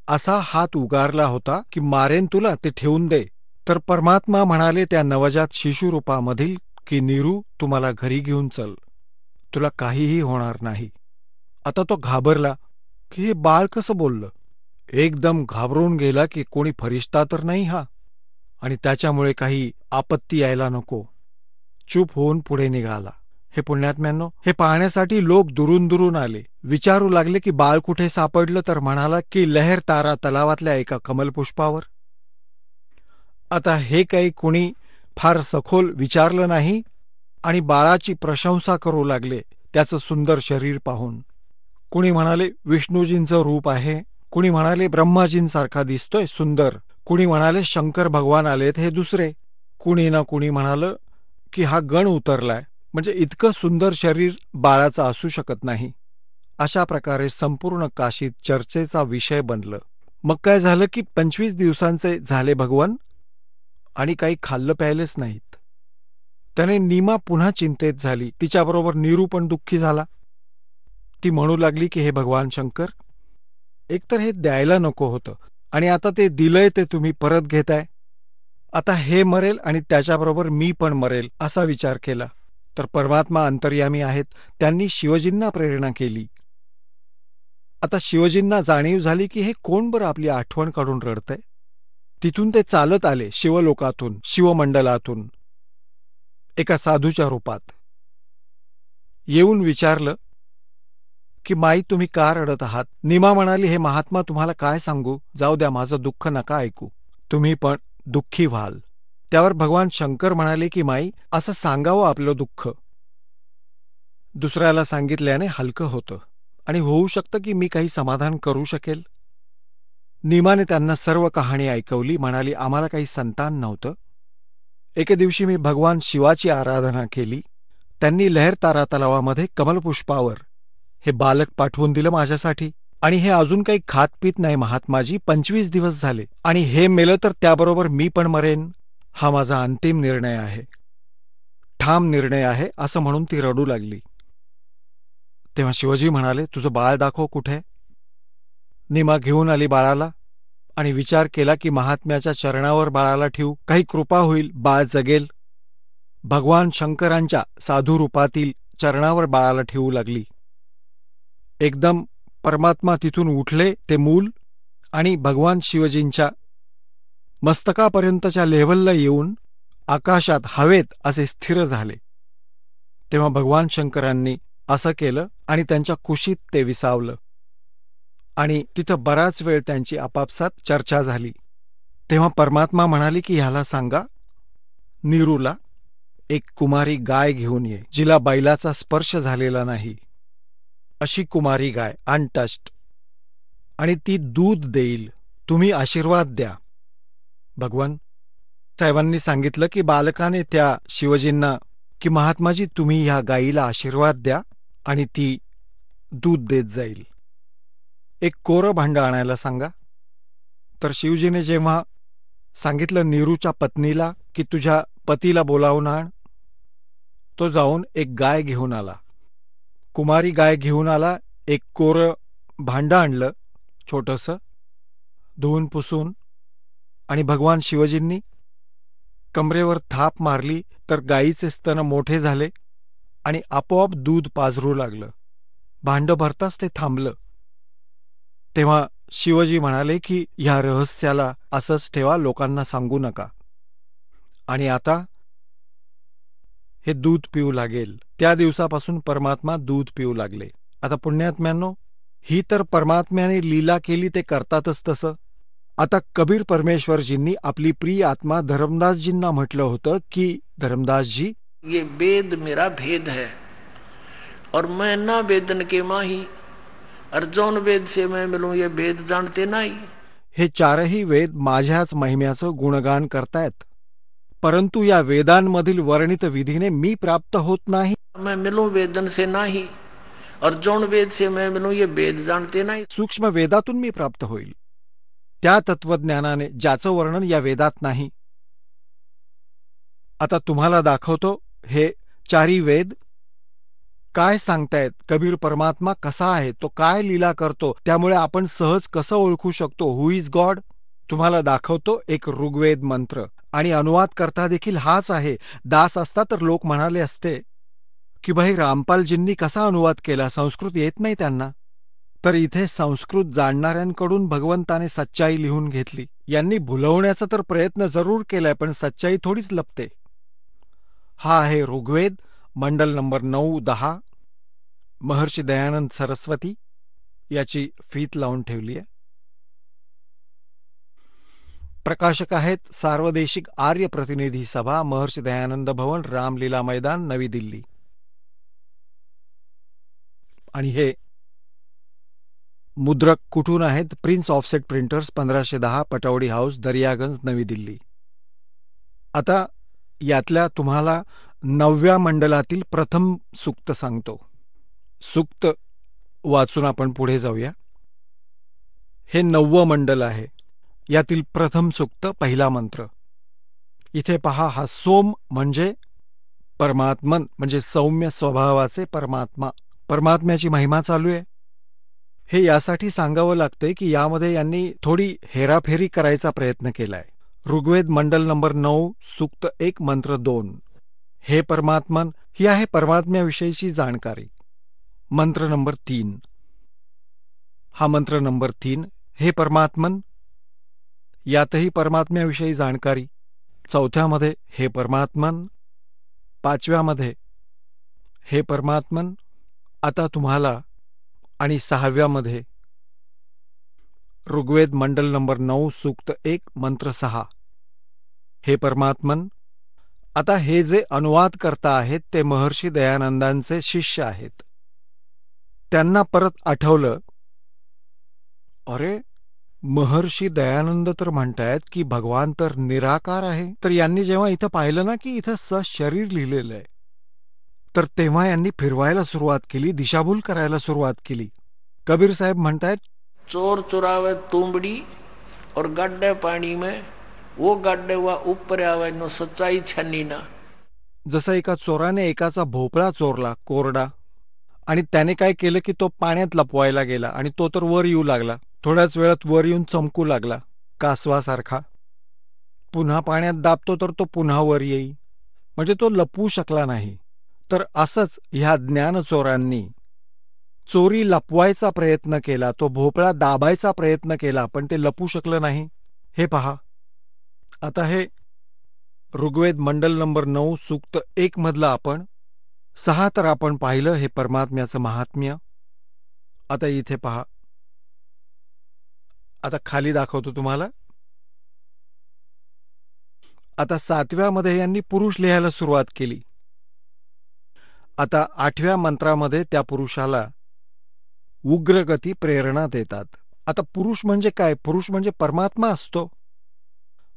असा हात उगारला होता की मारेन तुला, ते ठेवून दे. तर परमात्मा म्हणाले त्या नवजात शिशुरूपामधील की नीरू, तू मला घरी घेऊन चल, तुला काहीही होणार नाही. आता तो घाबरला की हे बाळ कसं बोललं, एकदम घाबरून गेला की कोणी फरिश्ता तर नाही हा, आणि त्याच्यामुळे काही आपत्ती यायला नको. चूप होऊन पुढे निघाला. हे पुण्यात्म्यांनो, हे पाहण्यासाठी लोक दुरून दुरून आले. विचारू लागले की बाळ कुठे सापडलं, तर म्हणाला की लहर तारा तलावातल्या एका कमलपुष्पावर. आता हे काही कुणी फार सखोल विचारलं नाही आणि बाळाची प्रशंसा करू लागले त्याचं सुंदर शरीर पाहून. कुणी म्हणाले विष्णूजींचं रूप आहे, कुणी म्हणाले ब्रह्माजींसारखा दिसतोय सुंदर, कुणी म्हणाले शंकर भगवान आलेत हे दुसरे, कुणी ना कुणी म्हणालं की हा गण उतरलाय, म्हणजे इतकं सुंदर शरीर बाळाचं असू शकत नाही. अशा प्रकारे संपूर्ण काशीत चर्चेचा विषय बनलं. मग काय झालं की 25 दिवसांचे झाले भगवान आणि काही खाल्लं प्यायलेच नाहीत. त्याने नीमा पुन्हा चिंतेत झाली, तिच्याबरोबर नीरू पण दुःखी झाला. ती म्हणू लागली की हे भगवान शंकर, एकतर हे द्यायला नको होतं आणि आता ते दिलंय ते तुम्ही परत घेताय. आता हे मरेल आणि त्याच्याबरोबर मी पण मरेल असा विचार केला. तर परमात्मा अंतर्यामी आहेत, त्यांनी शिवजींना प्रेरणा केली. आता शिवजींना जाणीव झाली की हे कोण बरं आपली आठवण काढून रडतंय. तिथून ते चालत आले शिवलोकातून, शिवमंडलातून, एका साधूच्या रूपात. येऊन विचारलं की माई तुम्ही का रडत आहात. नीमा म्हणाली, हे महात्मा तुम्हाला काय सांगू, जाऊ द्या, माझं दुःख नका ऐकू, तुम्ही पण दुःखी व्हाल. त्यावर भगवान शंकर म्हणाले की माई, असं सांगावं आपलं दुःख. दुसऱ्याला सांगितल्याने हलकं होतं आणि होऊ शकतं की मी काही समाधान करू शकेल. नीमाने त्यांना सर्व कहाणी ऐकवली. म्हणाली, आम्हाला काही संतान नव्हतं. एके दिवशी मी भगवान शिवाची आराधना केली. त्यांनी लहरतारा तलावामध्ये कमलपुष्पावर हे बालक पाठवून दिलं माझ्यासाठी. आणि हे अजून काही खात पीत नाही महात्माजी, 25 दिवस झाले. आणि हे मेलं तर त्याबरोबर मी पण मरेन. हा माझा अंतिम निर्णय आहे, ठाम निर्णय आहे, असं म्हणून ती रडू लागली. तेव्हा शिवजी म्हणाले, तुझं बाळ दाखव कुठे. नीमा घेऊन आली बाळाला आणि विचार केला की महात्म्याच्या चरणावर बाळाला ठेवू, काही कृपा होईल, बाळ जगेल. भगवान शंकरांच्या साधू रूपातील चरणावर बाळाला ठेवू लागली. एकदम परमात्मा तिथून उठले ते मूल आणि भगवान शिवजींच्या मस्तकापर्यंतच्या लेव्हलला येऊन आकाशात हवेत असे स्थिर झाले. तेव्हा भगवान शंकरांनी असं केलं आणि त्यांच्या कुशीत ते विसावलं आणि तिथं बराच वेळ त्यांची आपापसात चर्चा झाली. तेव्हा परमात्मा म्हणाली की ह्याला सांगा, नीरूला एक कुमारी गाय घेऊन ये, जिला बैलाचा स्पर्श झालेला नाही, अशी कुमारी गाय, अनटच्ड, आणि ती दूध देईल, तुम्ही आशीर्वाद द्या. भगवान साहेबांनी सांगितलं की बालकाने त्या शिवजींना की महात्माजी तुम्ही ह्या गायीला आशीर्वाद द्या आणि ती दूध देत जाईल. एक कोरं भांडं आणायला सांगा. तर शिवजीने जेव्हा सांगितलं नीरूच्या पत्नीला की तुझ्या पतीला बोलावून आण, तो जाऊन एक गाय घेऊन आला, कुमारी गाय घेऊन आला. एक कोरं भांडं आणलं छोटंसं, धुवून पुसून, आणि भगवान शिवजींनी कमरेवर थाप मारली तर गायीचे स्तन मोठे झाले आणि आपोआप दूध पाझरू लागलं. भांडं भरताच ते थांबलं. तेव्हा शिवजी म्हणाले की ह्या रहस्याला असंच ठेवा, लोकांना सांगू नका. आणि आता हे दूध पिऊ लागेल. त्या दिवसापासून परमात्मा दूध पिऊ लागले. आता पुण्यात्म्यांनो, ही तर परमात्म्याने लीला केली, ते करतातच तसं. आता कबीर परमेश्वरजींनी आपली प्रिय आत्मा धर्मदासजींना म्हटलं होतं की धर्मदासजी, ये वेद मेरा भेद है और मैं ना वेदन के माही, और जौन वेद से मैं मिलूं ये वेद जानते नाही. हे चारही वेद माझ्याच महिम्याचं गुणगान करतायत, परंतु या वेदांमधील वर्णित विधीने मी प्राप्त होत नाही. मैं मिलूं वेदन से नाही और जौन वेद से मैं मिलूं ये वेद जानते नाही. सूक्ष्म वेदातून मी प्राप्त होईल, त्या तत्वज्ञानाने ज्याचं वर्णन या वेदात नाही. आता तुम्हाला दाखवतो हे चारी वेद काय सांगतायत, कबीर परमात्मा कसा आहे, तो काय लीला करतो, त्यामुळे आपण सहज कसं ओळखू शकतो हु इज गॉड. तुम्हाला दाखवतो एक ऋग्वेद मंत्र, आणि अनुवाद करता देखील हाच आहे. दास असता तर लोक म्हणाले असते की भाई रामपालजींनी कसा अनुवाद केला, संस्कृत येत नाही त्यांना. तर इथे संस्कृत जाणणाऱ्यांकडून भगवंताने सच्चाई लिहून घेतली. यांनी भुलवण्याचा तर प्रयत्न जरूर केलाय, पण सच्चाई थोडीच लपते. हा आहे ऋग्वेद, मंडल नंबर 9-10. महर्षी दयानंद सरस्वती याची फीत लावून ठेवली आहे. प्रकाशक आहेत सार्वदेशिक आर्य प्रतिनिधी सभा, महर्षी दयानंद भवन, रामलीला मैदान, नवी दिल्ली. आणि हे मुद्रक कुठून आहेत, prince offset printers, 1510 Pataudi house, Daryaganj, नवी दिल्ली. आता यातल्या तुम्हाला 9व्या मंडलातील प्रथम सूक्त सांगतो. सूक्त वाचून आपण पुढे जाऊया. हे 9वं मंडल आहे. यातील प्रथम सूक्त, पहिला मंत्र. इथे पहा, हा सोम म्हणजे परमात्मन, म्हणजे सौम्य स्वभावाचे परमात्मा. परमात्म्याची महिमा चालू आहे. हे यासाठी सांगावं लागतंय की यामध्ये यांनी थोडी हेराफेरी करायचा प्रयत्न केलाय. ऋग्वेद मंडल नंबर 9, सूक्त 1, मंत्र 2. हे परमात्मन, ही आहे परमात्म्याविषयीची जाणकारी. मंत्र नंबर 3. हा मंत्र नंबर 3. हे परमात्मन, यातही परमात्म्याविषयी जाणकारी. 4थ्यामध्ये हे परमात्मन, 5व्यामध्ये हे परमात्मन. आता तुम्हाला आणि 6व्यामध्ये ऋग्वेद मंडल नंबर 9 सूक्त 1 मंत्र 6. हे परमात्मन, आता हे जे अनुवाद करता आहेत ते महर्षी दयानंदांचे शिष्य आहेत. त्यांना परत आठवलं, अरे महर्षी दयानंद तर म्हणतायत की भगवान तर निराकार आहे. तर यांनी जेव्हा इथं पाहिलं ना की इथं सशरीर लिहिलेलं आहे, तर तेव्हा यांनी फिरवायला सुरुवात केली, दिशाभूल करायला सुरुवात केली. कबीर साहेब म्हणतायत, चोर चुरावे तुंबड़ी और गड्ढे पानी में, वो गड्ढे हुआ ऊपर आवे नो सच्चाई छन्नी ना. जसं एका चोराने एकाचा भोपळा चोरला कोरडा, आणि त्याने काय केलं की तो पाण्यात लपवायला गेला आणि तो तर वर येऊ लागला. थोड्याच वेळात वर येऊन चमकू लागला कासवासारखा. पुन्हा पाण्यात दाबतो तर तो पुन्हा वर येई, म्हणजे तो लपवू शकला नाही. तर असंच ह्या ज्ञानचोरांनी चोरी लपवायचा प्रयत्न केला, तो भोपळा दाबायचा प्रयत्न केला, पण ते लपू शकलं नाही. हे पहा, आता हे ऋग्वेद मंडल नंबर 9 सूक्त 1 मधलं आपण 6 तर आपण पाहिलं, हे परमात्म्याचं महात्म्य. आता इथे पहा, आता खाली दाखवतो तुम्हाला. आता 7व्यामध्ये यांनी पुरुष लिहायला सुरुवात केली. आता 8व्या मंत्रामध्ये त्या पुरुषाला उग्रगती प्रेरणा देतात. आता पुरुष म्हणजे काय? पुरुष म्हणजे परमात्मा असतो.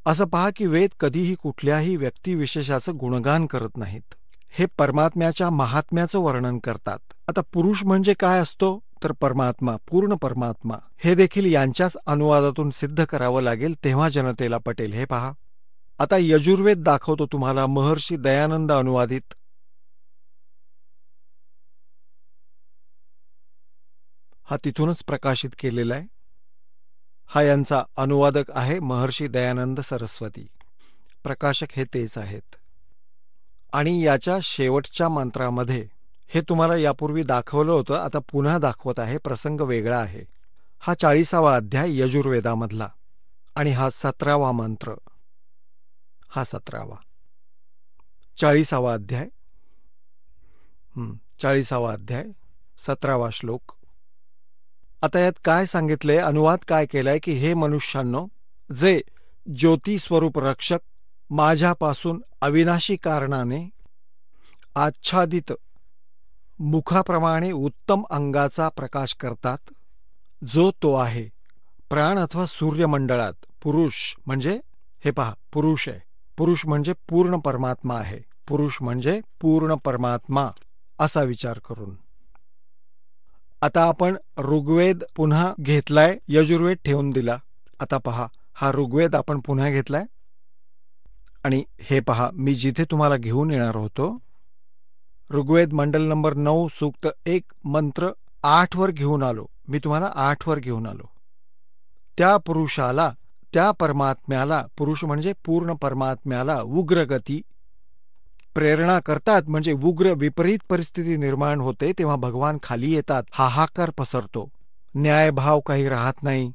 असं पहा की वेद कधीही कुठल्याही व्यक्तिविशेषाचं गुणगान करत नाहीत, हे परमात्म्याच्या महात्म्याचं वर्णन करतात. आता पुरुष म्हणजे काय असतो? तर परमात्मा, पूर्ण परमात्मा. हे देखील यांच्याच अनुवादातून सिद्ध करावं लागेल, तेव्हा जनतेला पटेल. हे पहा, आता यजुर्वेद दाखवतो तुम्हाला, महर्षी दयानंद अनुवादित. हा तिथूनच प्रकाशित केलेला आहे. हा यांचा अनुवादक आहे महर्षी दयानंद सरस्वती. प्रकाशक हे तेच आहेत. आणि याच्या शेवटच्या मंत्रामध्ये, हे तुम्हाला यापूर्वी दाखवलं होतं, आता पुन्हा दाखवत आहे, प्रसंग वेगळा आहे. हा 40वा अध्याय यजुर्वेदामधला, आणि हा 17वा मंत्र, हा 17वा 40वा अध्याय, 40वा अध्याय 17वा श्लोक. आता यात काय सांगितलंय, अनुवाद काय केलाय की हे मनुष्यांनो, जे ज्योती स्वरूप रक्षक माझ्यापासून अविनाशी कारणाने आच्छादित मुखाप्रमाणे उत्तम अंगाचा प्रकाश करतात, जो तो आहे प्राण अथवा सूर्यमंडळात. पुरुष म्हणजे, हे पहा, पुरुष आहे. पुरुष म्हणजे पूर्ण परमात्मा आहे. पुरुष म्हणजे पूर्ण परमात्मा, असा विचार करून. आता आपण ऋग्वेद पुन्हा घेतलाय, यजुर्वेद ठेवून दिला. आता पहा, हा ऋग्वेद आपण पुन्हा घेतलाय, आणि हे पहा, मी जिथे तुम्हाला घेऊन येणार होतो, ऋग्वेद मंडल नंबर 9 सूक्त 1 मंत्र 8 वर घेऊन आलो. मी तुम्हाला 8 वर घेऊन आलो. त्या पुरुषाला, त्या परमात्म्याला, पुरुष म्हणजे पूर्ण परमात्म्याला उग्रगती प्रेरणा करतात. म्हणजे उग्र विपरीत परिस्थिती निर्माण होते तेव्हा भगवान खाली येतात, हाहाकार पसरतो, न्यायभाव काही राहत नाही.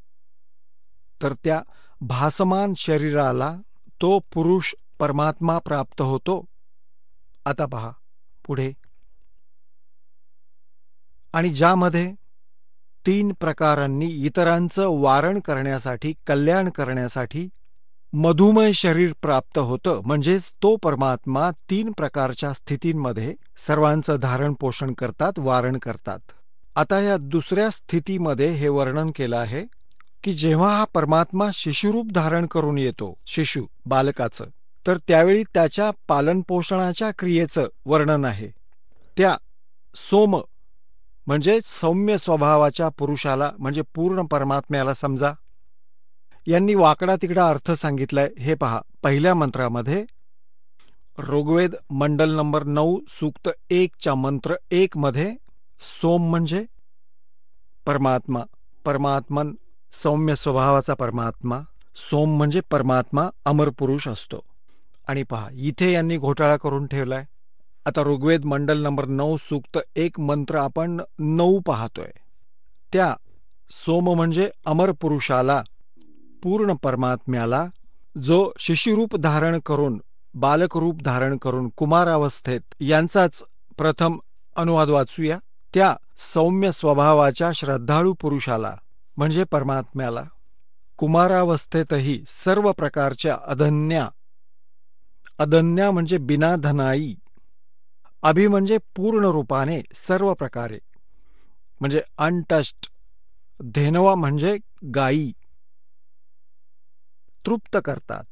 तर त्या भासमान शरीराला तो पुरुष परमात्मा प्राप्त होतो. आता पहा पुढे, आणि ज्यामध्ये 3 प्रकारांनी इतरांचं वारण करण्यासाठी, कल्याण करण्यासाठी मधुमय शरीर प्राप्त होतं. म्हणजेच तो परमात्मा 3 प्रकारच्या स्थितींमध्ये सर्वांचं धारण पोषण करतात, वारण करतात. आता या दुसऱ्या स्थितीमध्ये हे वर्णन केलं आहे की जेव्हा हा परमात्मा शिशुरूप धारण करून येतो, शिशु बालकाचं, तर त्यावेळी त्याच्या पालनपोषणाच्या क्रियेचं वर्णन आहे. त्या सोम म्हणजे सौम्य स्वभावाच्या पुरुषाला, म्हणजे पूर्ण परमात्म्याला समजा. यांनी वाकडा तिकडा अर्थ सांगितलाय. हे पहा, पहिल्या मंत्रामध्ये ऋग्वेद मंडल नंबर 9 सूक्त 1च्या मंत्र 1 मध्ये सोम म्हणजे परमात्मा, परमात्मन, सौम्य स्वभावाचा परमात्मा. सोम म्हणजे परमात्मा, अमर पुरुष असतो. आणि पहा, इथे यांनी घोटाळा करून ठेवलाय. आता ऋग्वेद मंडल नंबर 9 सूक्त 1 मंत्र आपण 9 पाहतोय. त्या सोम म्हणजे अमर पुरुषाला, पूर्ण परमात्म्याला, जो शिशुरूप धारण करून, बालक रूप धारण करून कुमारावस्थेत, यांचाच प्रथम अनुवाद वाचूया. त्या सौम्य स्वभावाच्या श्रद्धाळू पुरुषाला म्हणजे परमात्म्याला कुमारावस्थेतही सर्व प्रकारच्या अदन्या म्हणजे बिनाधनाई, अभि म्हणजे पूर्ण रूपाने सर्व प्रकारे म्हणजे अनटच्ड, धेनवा म्हणजे गायी तृप्त करतात.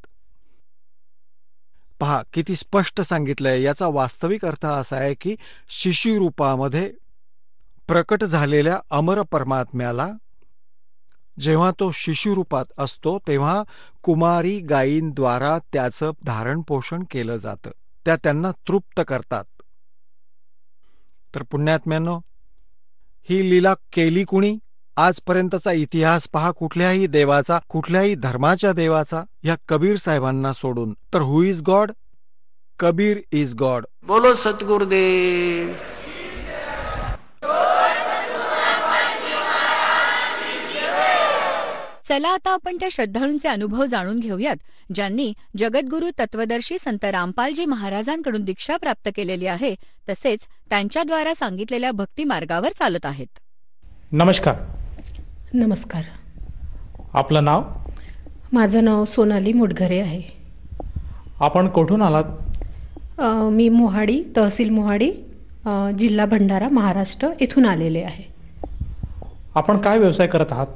पहा किती स्पष्ट सांगितलंय. याचा वास्तविक अर्थ असा आहे की शिशुरूपामध्ये प्रकट झालेल्या अमर परमात्म्याला जेव्हा तो शिशुरूपात असतो तेव्हा कुमारी गायींद्वारा त्याचं धारण पोषण केलं जातं. त्या त्यांना तृप्त करतात. तर पुण्यात्म्यांनो, ही लीला केली कुणी? आजपर्यंतचा इतिहास पहा कुठल्याही देवाचा, कुठल्याही धर्माच्या देवाचा, या कबीर साहेबांना सोडून. तर who is God? Kabir is God. बोलो सतगुरुदेव. चला आता आपण त्या श्रद्धाळूंचे अनुभव जाणून घेऊयात ज्यांनी जगद्गुरू तत्वदर्शी संत रामपालजी महाराजांकडून दीक्षा प्राप्त केलेली आहे, तसेच त्यांच्याद्वारा सांगितलेल्या भक्ती मार्गावर चालत आहेत. नमस्कार. नमस्कार. आपलं नाव? माझं नाव सोनाली मुडघरे आहे. आपण कुठून आलात? मी मोहाडी, तहसील मोहाडी, जिल्हा भंडारा, महाराष्ट्र येथून आलेले आहे. आपण काय व्यवसाय करत आहात?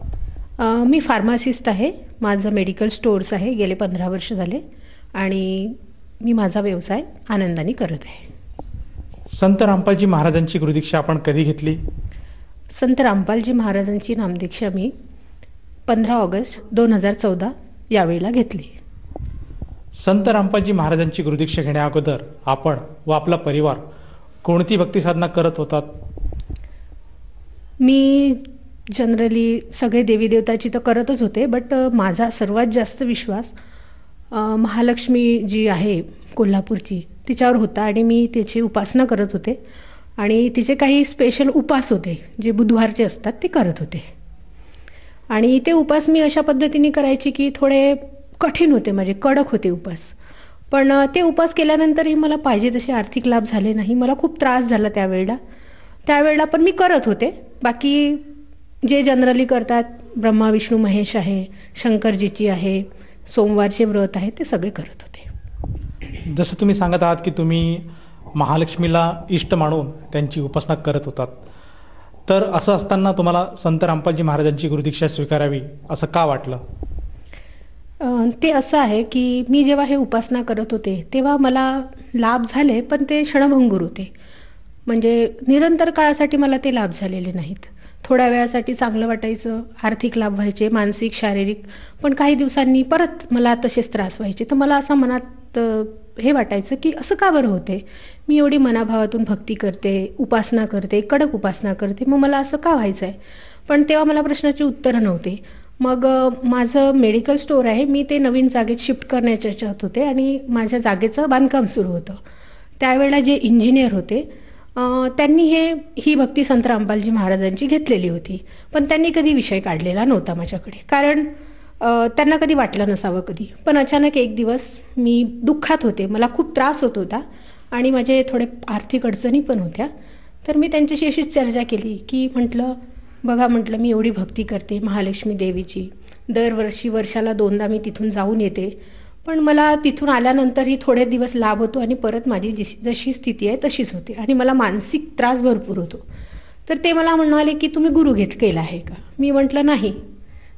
मी फार्मासिस्ट आहे. माझं मेडिकल स्टोअर्स आहे. गेले 15 वर्ष झाले आणि मी माझा व्यवसाय आनंदाने करत आहे. संत रामपालजी महाराजांची गुरुदीक्षा आपण कधी घेतली? संत रामपालजी महाराजांची नामदीक्षा मी 15 ऑगस्ट 2014 यावेळेला घेतली. संत रामपालजी महाराजांची गुरुदीक्षा घेण्या अगोदर आपण व आपला परिवार कोणती भक्ती साधना करत होतात? मी जनरली सगळे देवी देवताची तर करतच होते, बट माझा सर्वात जास्त विश्वास महालक्ष्मी जी आहे कोल्हापूरची तिच्यावर होता आणि मी तिची उपासना करत होते आणि तिचे काही स्पेशल उपास होते जे बुधवारचे असतात ते करत होते. आणि ते उपास मी अशा पद्धतीने करायची की थोडे कठीण होते, माझे कडक होते उपास. पण ते उपास केल्यानंतरही मला पाहिजे तसे आर्थिक लाभ झाले नाही. मला खूप त्रास झाला त्यावेळेला पण मी करत होते. बाकी जे जनरली करतात, ब्रह्मा विष्णू महेश आहे, शंकरजीची आहे, सोमवारचे व्रत आहे, ते सगळे करत होते. जसं तुम्ही सांगत आहात की तुम्ही महालक्ष्मीला इष्ट मानून त्यांची उपासना करत होतात, तर असं असताना तुम्हाला संत रामपालजी महाराजांची गुरुदीक्षा स्वीकारावी असं का वाटलं? ते असं आहे की मी जेव्हा हे उपासना करत होते तेव्हा मला लाभ झाले, पण ते क्षणभंगूर होते. म्हणजे निरंतर काळासाठी मला ते लाभ झालेले नाहीत. थोड्या वेळासाठी चांगलं वाटायचं, आर्थिक लाभ व्हायचे, मानसिक शारीरिक, पण काही दिवसांनी परत मला तसेच त्रास व्हायचे. तर मला असं मनात हे वाटायचं की असं का बरं होते? मी एवढी मनाभावातून भक्ती करते, उपासना करते, कडक उपासना करते, मग मला असं का व्हायचं आहे? पण तेव्हा मला प्रश्नाची उत्तरं नव्हती. मग माझं मेडिकल स्टोअर आहे, मी ते नवीन जागेत शिफ्ट करण्याच्या ह्याच्यात होते आणि माझ्या जागेचं बांधकाम सुरू होतं. त्यावेळेला जे इंजिनियर होते त्यांनी ही भक्ती संत रामपालजी महाराजांची घेतलेली होती, पण त्यांनी कधी विषय काढलेला नव्हता माझ्याकडे, कारण त्यांना कधी वाटलं नसावं कधी. पण अचानक एक दिवस मी दुःखात होते, मला खूप त्रास होत होता आणि माझे थोडे आर्थिक अडचणी पण होत्या. तर मी त्यांच्याशी अशीच चर्चा केली की म्हटलं, बघा म्हटलं, मी एवढी भक्ती करते महालक्ष्मी देवीची, दरवर्षी वर्षाला 2दा मी तिथून जाऊन येते, पण मला तिथून आल्यानंतरही थोडे दिवस लाभ होतो आणि परत माझी जशी स्थिती आहे तशीच होते आणि मला मानसिक त्रास भरपूर होतो. तर ते मला म्हणाले की तुम्ही गुरु केला आहे का? मी म्हटलं नाही,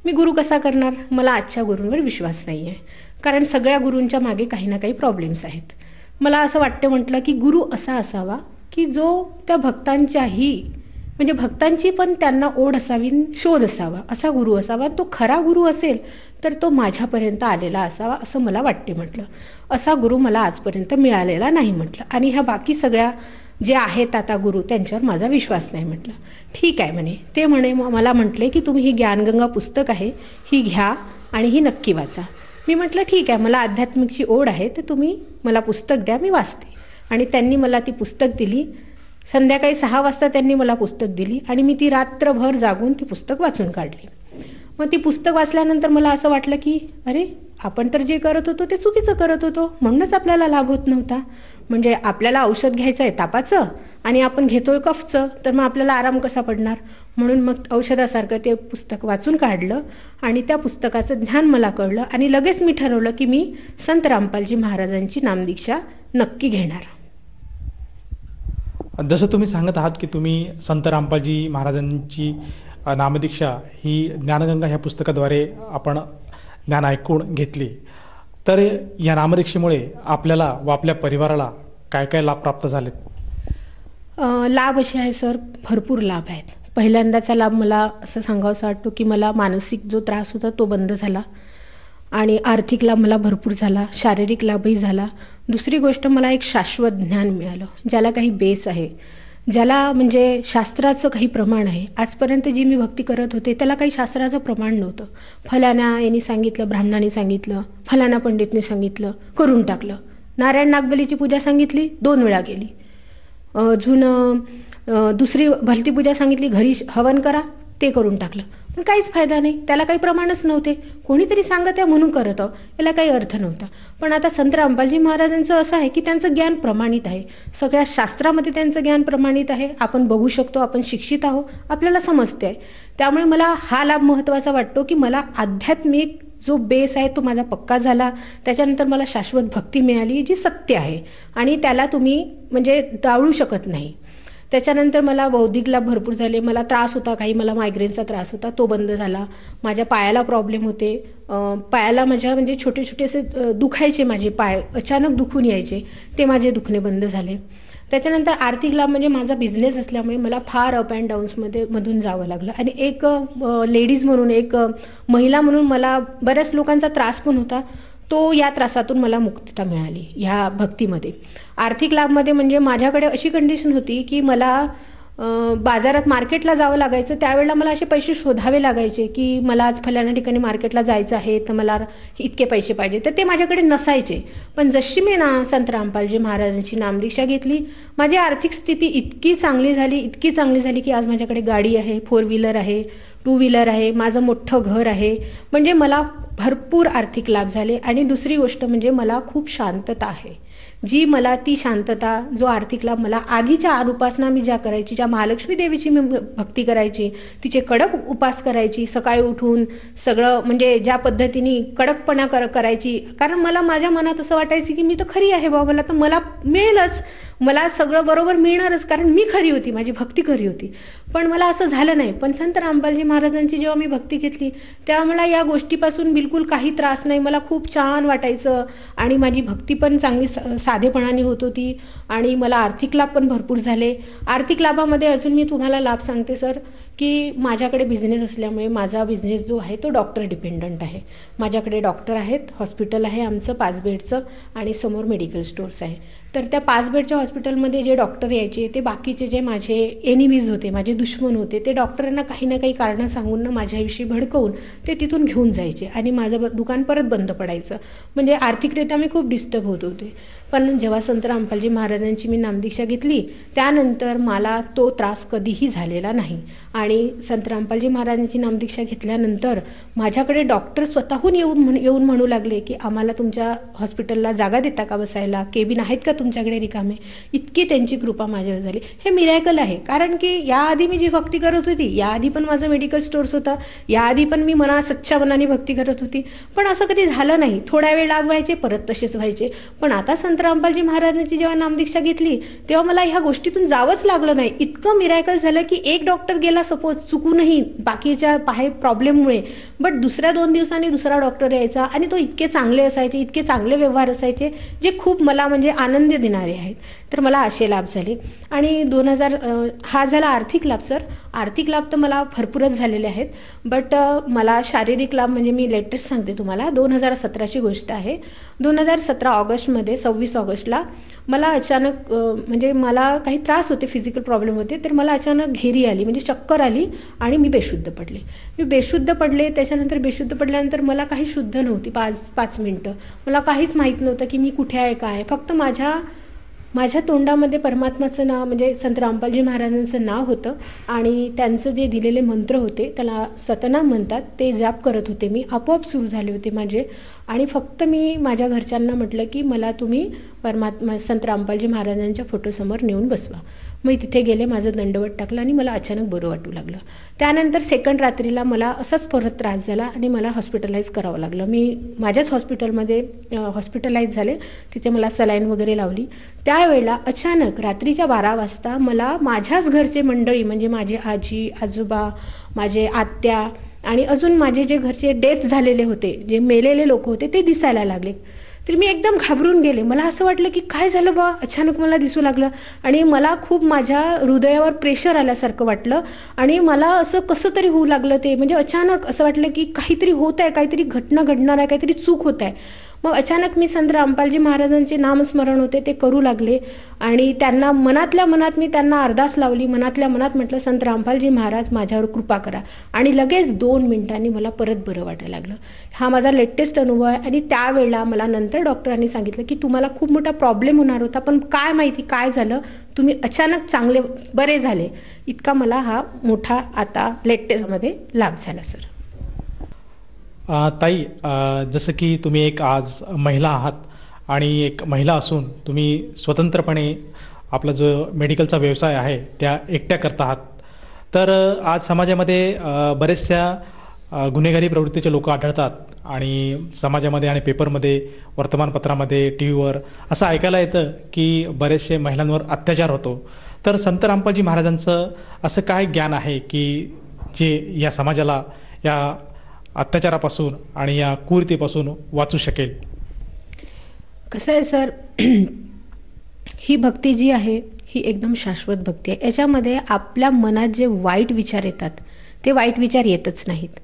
मी गुरु कसा करणार, मला आजच्या गुरूंवर विश्वास नाही आहे, कारण सगळ्या गुरूंच्या मागे काही ना काही प्रॉब्लेम्स आहेत. मला असं वाटतं म्हटलं की गुरु असा असावा की जो त्या भक्तांच्याही म्हणजे भक्तांची पण त्यांना ओढ असावी, शोध असावा, असा गुरु असावा. तो खरा गुरु असेल तर तो माझ्यापर्यंत आलेला असावा असं मला वाटते म्हटलं. असा गुरु मला आजपर्यंत मिळालेला नाही म्हटलं, आणि ह्या बाकी सगळ्या जे आहेत आता गुरु त्यांच्यावर माझा विश्वास नाही म्हटलं. ठीक आहे म्हणे. ते मला म्हटले की तुम्ही ही ज्ञानगंगा पुस्तक आहे ही घ्या आणि ही नक्की वाचा. मी म्हटलं ठीक आहे, मला आध्यात्मिकची ओढ आहे, तर तुम्ही मला पुस्तक द्या, मी वाचते. आणि त्यांनी मला ती पुस्तक दिली. संध्याकाळी 6 वाजता त्यांनी मला पुस्तक दिली आणि मी ती रात्रभर जागून ती पुस्तक वाचून काढली. मग ती पुस्तक वाचल्यानंतर मला असं वाटलं की अरे, आपण तर जे करत होतो ते चुकीचं करत होतो, म्हणूनच आपल्याला लाभ होत नव्हता. म्हणजे आपल्याला औषध घ्यायचं आहे तापाचं आणि आपण घेतोय कफचं, तर मग आपल्याला आराम कसा पडणार. म्हणून मग औषधासारखं ते पुस्तक वाचून काढलं आणि त्या पुस्तकाचं ज्ञान मला कळलं आणि लगेच मी ठरवलं की मी संत रामपालजी महाराजांची नामदीक्षा नक्की घेणार. जसं तुम्ही सांगत आहात की तुम्ही संत रामपालजी महाराजांची नामदीक्षा ही ज्ञानगंगा ह्या पुस्तकाद्वारे आपण ज्ञान ऐकून घेतली, तर या नामदीक्षेमुळे आपल्याला व आपल्या परिवाराला काय काय लाभ प्राप्त झालेत? लाभ असे आहे सर, भरपूर लाभ आहेत. पहिल्यांदाचा लाभ मला असं सांगावासा वाटतो की मला मानसिक जो त्रास होता तो बंद झाला आणि आर्थिक लाभ मला भरपूर झाला, शारीरिक लाभही झाला. दुसरी गोष्ट, मला एक शाश्वत ज्ञान मिळालं ज्याला काही बेस आहे, ज्याला म्हणजे शास्त्राचं काही प्रमाण आहे. आजपर्यंत जी मी भक्ती करत होते त्याला काही शास्त्राचं प्रमाण नव्हतं. फलाना यांनी सांगितलं, ब्राह्मणांनी सांगितलं, फलाना पंडितने सांगितलं, करून टाकलं. नारायण नागबलीची पूजा सांगितली, 2 वेळा केली. अजून दुसरी भलती पूजा सांगितली, घरी हवन करा, ते करून टाकलं. पण काहीच फायदा नाही, त्याला काही प्रमाणच नव्हते. कोणीतरी सांगत आहे म्हणून करत आहो, याला काही अर्थ नव्हता. पण आता संत रामपालजी महाराजांचं असं आहे की त्यांचं ज्ञान प्रमाणित आहे, सगळ्या शास्त्रामध्ये त्यांचं ज्ञान प्रमाणित आहे. आपण बघू शकतो, आपण शिक्षित आहोत, आपल्याला समजते आहे. त्यामुळे मला हा लाभ महत्त्वाचा वाटतो की मला आध्यात्मिक जो बेस आहे तो माझा पक्का झाला. त्याच्यानंतर मला शाश्वत भक्ती मिळाली जी सत्य आहे आणि त्याला तुम्ही म्हणजे टाळू शकत नाही. त्याच्यानंतर मला बौद्धिक लाभ भरपूर झाले. मला त्रास होता काही, मला मायग्रेनचा त्रास होता, तो बंद झाला. माझ्या पायाला प्रॉब्लेम होते, पायाला माझ्या म्हणजे छोटे छोटे असे दुखायचे माझे पाय, अचानक दुखून यायचे, ते माझे दुखणे बंद झाले. त्याच्यानंतर आर्थिक लाभ म्हणजे माझा बिझनेस असल्यामुळे मला फार अप अँड डाऊन्समधून जावं लागलं आणि एक लेडीज म्हणून, एक महिला म्हणून मला बऱ्याच लोकांचा त्रास पण होता, तो या त्रासातून मला मुक्तता मिळाली ह्या भक्तीमध्ये. आर्थिक लाभमध्ये म्हणजे माझ्याकडे अशी कंडिशन होती की मला बाजारात मार्केटला जावं लागायचं. त्यावेळेला मला असे पैसे शोधावे लागायचे की मला आज फलाण्या ठिकाणी मार्केटला जायचं आहे तर मला इतके पैसे पाहिजे, तर ते माझ्याकडे नसायचे. पण जशी मी संत रामपालजी महाराजांची नामदीक्षा घेतली, माझी आर्थिक स्थिती इतकी चांगली झाली की आज माझ्याकडे गाडी आहे, 4 व्हीलर आहे, 2 व्हीलर आहे, माझं मोठं घर आहे. म्हणजे मला भरपूर आर्थिक लाभ झाले. आणि दुसरी गोष्ट म्हणजे मला खूप शांतता आहे, जी मला ती शांतता, जो आर्थिक लाभ मला आधीच्या उपासना मी ज्या करायची, ज्या महालक्ष्मी देवीची मी भक्ती करायची, तिचे कडक उपास करायची, सकाळी उठून सगळं म्हणजे ज्या पद्धतीने कडकपणा करायची, कारण मला माझ्या मनात असं वाटायचं की मी तर खरी आहे बाबा, मला तर मला मिळेलच, मला सगळं बरोबर मिळणारच, कारण मी खरी होती, माझी भक्ती खरी होती. पण मला असं झालं नाही. पण संत रामपालजी महाराजांची जेव्हा मी भक्ती घेतली तेव्हा मला या गोष्टीपासून बिलकुल काही त्रास नाही, मला खूप छान वाटायचं आणि माझी भक्ती पण चांगली साधेपणाने होत होती आणि मला आर्थिक लाभ पण भरपूर झाले. आर्थिक लाभामध्ये अजून मी तुम्हाला लाभ सांगते सर, की माझ्याकडे बिझनेस असल्यामुळे माझा बिझनेस जो आहे तो डॉक्टर डिपेंडंट आहे. माझ्याकडे डॉक्टर आहेत, हॉस्पिटल आहे आमचं 5 बेडचं आणि समोर मेडिकल स्टोर्स आहे. तर त्या 5 बेडच्या हॉस्पिटलमध्ये जे डॉक्टर यायचे ते बाकीचे जे माझे एनिमीज होते, माझे दुश्मन होते, ते डॉक्टरांना काही ना काही कारणं सांगून ना माझ्याविषयी भडकवून ते तिथून घेऊन जायचे आणि माझं दुकान परत बंद पडायचं. म्हणजे आर्थिकरित्या मी खूप डिस्टर्ब होत होते. पण जेव्हा संत रामपालजी महाराजांची मी नामदीक्षा घेतली त्यानंतर मला तो त्रास कधीही झालेला नाही. आणि संत रामपालजी महाराजांची नामदीक्षा घेतल्यानंतर माझ्याकडे डॉक्टर स्वतःहून येऊन म्हणू लागले की आम्हाला तुमच्या हॉस्पिटलला जागा देता का बसायला, केबिन आहेत का तुमच्याकडे रिकामे. इतकी त्यांची कृपा माझ्यावर झाली. हे मिरॅकल आहे, कारण की याआधी मी जी भक्ती करत होती, याआधी पण माझं मेडिकल स्टोर्स होतं, याआधी पण मी सच्च्या मनाने भक्ती करत होती, पण असं कधी झालं नाही. थोड्या वेळ लाभ व्हायचे, परत तसेच व्हायचे. पण आता संत रामपालजी महाराजांची जेव्हा नामदीक्षा घेतली तेव्हा मला ह्या गोष्टीतून जावंच लागलं नाही. इतकं मिरॅकल झालं की एक डॉक्टर गेला सपोज चुकूनही बाकीच्या प्रॉब्लेममुळे, बट दुसऱ्या 2 दिवसांनी दुसरा डॉक्टर यायचा आणि तो इतके चांगले असायचे, इतके चांगले व्यवहार असायचे जे खूप मला म्हणजे आनंद देणारे आहेत. तर मला असे लाभ झाले. आणि 2000 हा झाला आर्थिक लाभ सर. आर्थिक लाभ तर मला भरपूरच झालेले आहेत, बट मला शारीरिक लाभ म्हणजे मी लेटेस्ट सांगते तुम्हाला. 2017ची गोष्ट आहे. 2017 ऑगस्टमध्ये 26 ऑगस्टला मला अचानक म्हणजे मला काही त्रास होते, फिजिकल प्रॉब्लेम होते, तर मला अचानक घेरी आली, म्हणजे चक्कर आली आणि मी बेशुद्ध पडले. त्याच्यानंतर बेशुद्ध पडल्यानंतर मला काही शुद्ध नव्हती 5 मिनिटं. मला काहीच माहीत नव्हतं की मी कुठे आहे, काय. फक्त माझ्या माझ्या तोंडामध्ये परमात्माचं नाव म्हणजे संत रामपालजी महाराजांचं नाव होतं आणि त्यांचं जे दिलेले मंत्र होते त्याला सतनाम म्हणतात, ते जाप करत होते मी. आपोआप सुरू झाले होते माझे. आणि फक्त मी माझ्या घरच्यांना म्हटलं की मला तुम्ही संत रामपालजी महाराजांच्या फोटोसमोर नेऊन बसवा. मी तिथे गेले, माझं दंडवत टाकलं आणि मला अचानक बरं वाटू लागलं. त्यानंतर सेकंड रात्रीला मला असाच परत त्रास झाला आणि मला हॉस्पिटलाइज करावं लागलं. मी माझ्याच हॉस्पिटलमध्ये हॉस्पिटलाइज झाले. तिथे मला सलाईन वगैरे लावली. त्यावेळेला अचानक रात्रीच्या 12 वाजता मला माझ्याच घरचे मंडळी म्हणजे माझे आजी आजोबा, माझे आत्या आणि अजून माझे जे घरचे डेथ झालेले होते, जे मेलेले लोक होते ते दिसायला लागले. तर मी एकदम घाबरून गेले. मला असं वाटलं की काय झालं बा, अचानक मला दिसू लागलं आणि मला खूप माझ्या हृदयावर प्रेशर आल्यासारखं वाटलं आणि मला असं कसं तरी होऊ लागलं. ते म्हणजे अचानक असं वाटलं की काहीतरी होत आहे, काहीतरी घटना घडणार आहे, काहीतरी चूक होत आहे. मग अचानक मी संत रामपालजी महाराजांचे नामस्मरण होते ते करू लागले आणि त्यांना मनातल्या मनात मी त्यांना अरदास लावली. मनातल्या मनात म्हटलं संत रामपालजी महाराज माझ्यावर कृपा करा आणि लगेच 2 मिनिटांनी मला परत बरं वाटायला लागलं. हा माझा लेटेस्ट अनुभव आहे. आणि त्यावेळेला मला नंतर डॉक्टरांनी सांगितलं की तुम्हाला खूप मोठा प्रॉब्लेम होणार होता, पण काय माहिती काय झालं, तुम्ही अचानक चांगले बरे झाले. इतका मला हा मोठा आता लेटेस्टमध्ये लाभ झाला सर. ताई, जसं की तुम्ही एक आज महिला आहात आणि एक महिला असून तुम्ही स्वतंत्रपणे आपला जो मेडिकलचा व्यवसाय आहे त्या एकट्या करत आहात. तर आज समाजामध्ये बरेचशा गुन्हेगारी प्रवृत्तीचे लोक आढळतात आणि समाजामध्ये आणि पेपरमध्ये, वर्तमानपत्रामध्ये, टी व्हीवर असं ऐकायला येतं की बरेचसे महिलांवर अत्याचार होतो. तर संत रामपालजी महाराजांचं असं काय ज्ञान आहे की जे या समाजाला या अत्याचारापासून आणि या क्रूरतेपासून वाचू शकेल? कसं आहे सर, ही भक्ती जी आहे ही एकदम शाश्वत भक्ती आहे. याच्यामध्ये आपल्या मनात जे वाईट विचार येतात ते वाईट विचार येतच नाहीत.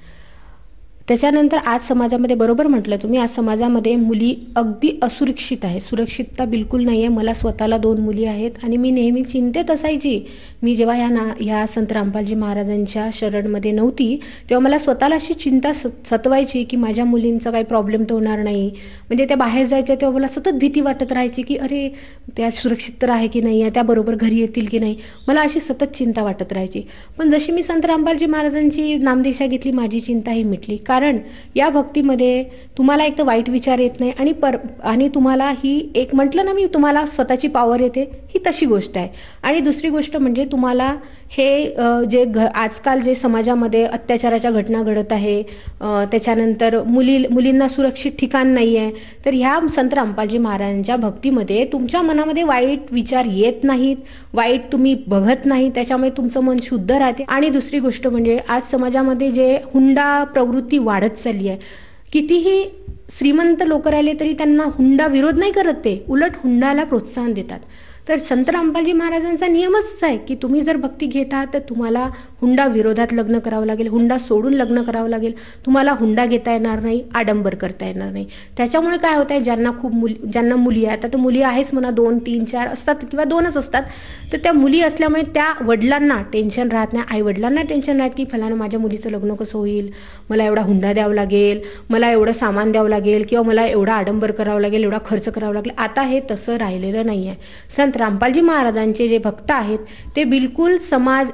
त्याच्यानंतर आज समाजामध्ये, बरोबर म्हटलं तुम्ही, आज समाजामध्ये मुली अगदी असुरक्षित आहे, सुरक्षितता बिलकुल नाही आहे. मला स्वतःला 2 मुली आहेत आणि मी नेहमी चिंतेत असायची. मी जेव्हा ह्या संत रामपालजी महाराजांच्या शरणमध्ये नव्हती तेव्हा मला स्वतःला अशी चिंता सतवायची की माझ्या मुलींचा काही प्रॉब्लेम तर होणार नाही. म्हणजे त्या बाहेर जायच्या तेव्हा मला सतत भीती वाटत राहायची की अरे त्या सुरक्षित तर आहे की नाही, त्या बरोबर घरी येतील की नाही, मला अशी सतत चिंता वाटत राहायची. पण जशी मी संत रामपालजी महाराजांची नामदीक्षा घेतली माझी चिंता ही मिटली. कारण या भक्तीमध्ये तुम्हाला एक तर वाईट विचार येत नाही आणि तुम्हाला ही एक म्हटलं ना मी, तुम्हाला स्वतःची पॉवर येते, ही तशी गोष्ट आहे. आणि दुसरी गोष्ट म्हणजे तुम्हाला हे जे आजकाल जे समाजामध्ये अत्याचाराच्या घटना घडत आहे, त्याच्यानंतर मुलींना सुरक्षित ठिकाण नाही आहे, तर ह्या संत रामपालजी महाराजांच्या भक्तीमध्ये तुमच्या मनामध्ये वाईट विचार येत नाहीत, वाईट तुम्ही बघत नाही, त्याच्यामुळे तुमचं मन शुद्ध राहते. आणि दुसरी गोष्ट म्हणजे आज समाजामध्ये जे हुंडा प्रवृत्ती वाढत चालली आहे, कितीही श्रीमंत लोक राहिले तरी त्यांना हुंडा विरोध नाही करत, ते उलट हुंडाला प्रोत्साहन देतात. तर संत रामपालजी महाराजांचा नियमच आहे की तुम्ही जर भक्ती घेत आहात तर तुम्हाला हुंडा विरोधात लग्न करावं लागेल, हुंडा सोडून लग्न करावं लागेल, तुम्हाला हुंडा घेता येणार नाही, आडंबर करता येणार नाही. त्याच्यामुळे काय होत आहे, ज्यांना मुली आहेत, आता मुली आहेच म्हणा, 2, 3, 4 असतात किंवा 2च असतात, तर त्या मुली असल्यामुळे त्या वडिलांना टेन्शन राहत नाही, आई वडिलांना टेन्शन राहत की फलाना माझ्या मुलीचं लग्न कसं होईल, मला एवढा हुंडा द्यावा लागेल, मला एवढं सामान द्यावं लागेल किंवा मला एवढा आडंबर करावं लागेल, एवढा खर्च करावा लागेल. आता हे तसं राहिलेलं नाही आहे. संत रामपालजी महाराजांचे जे भक्त आहेत ते बिलकुल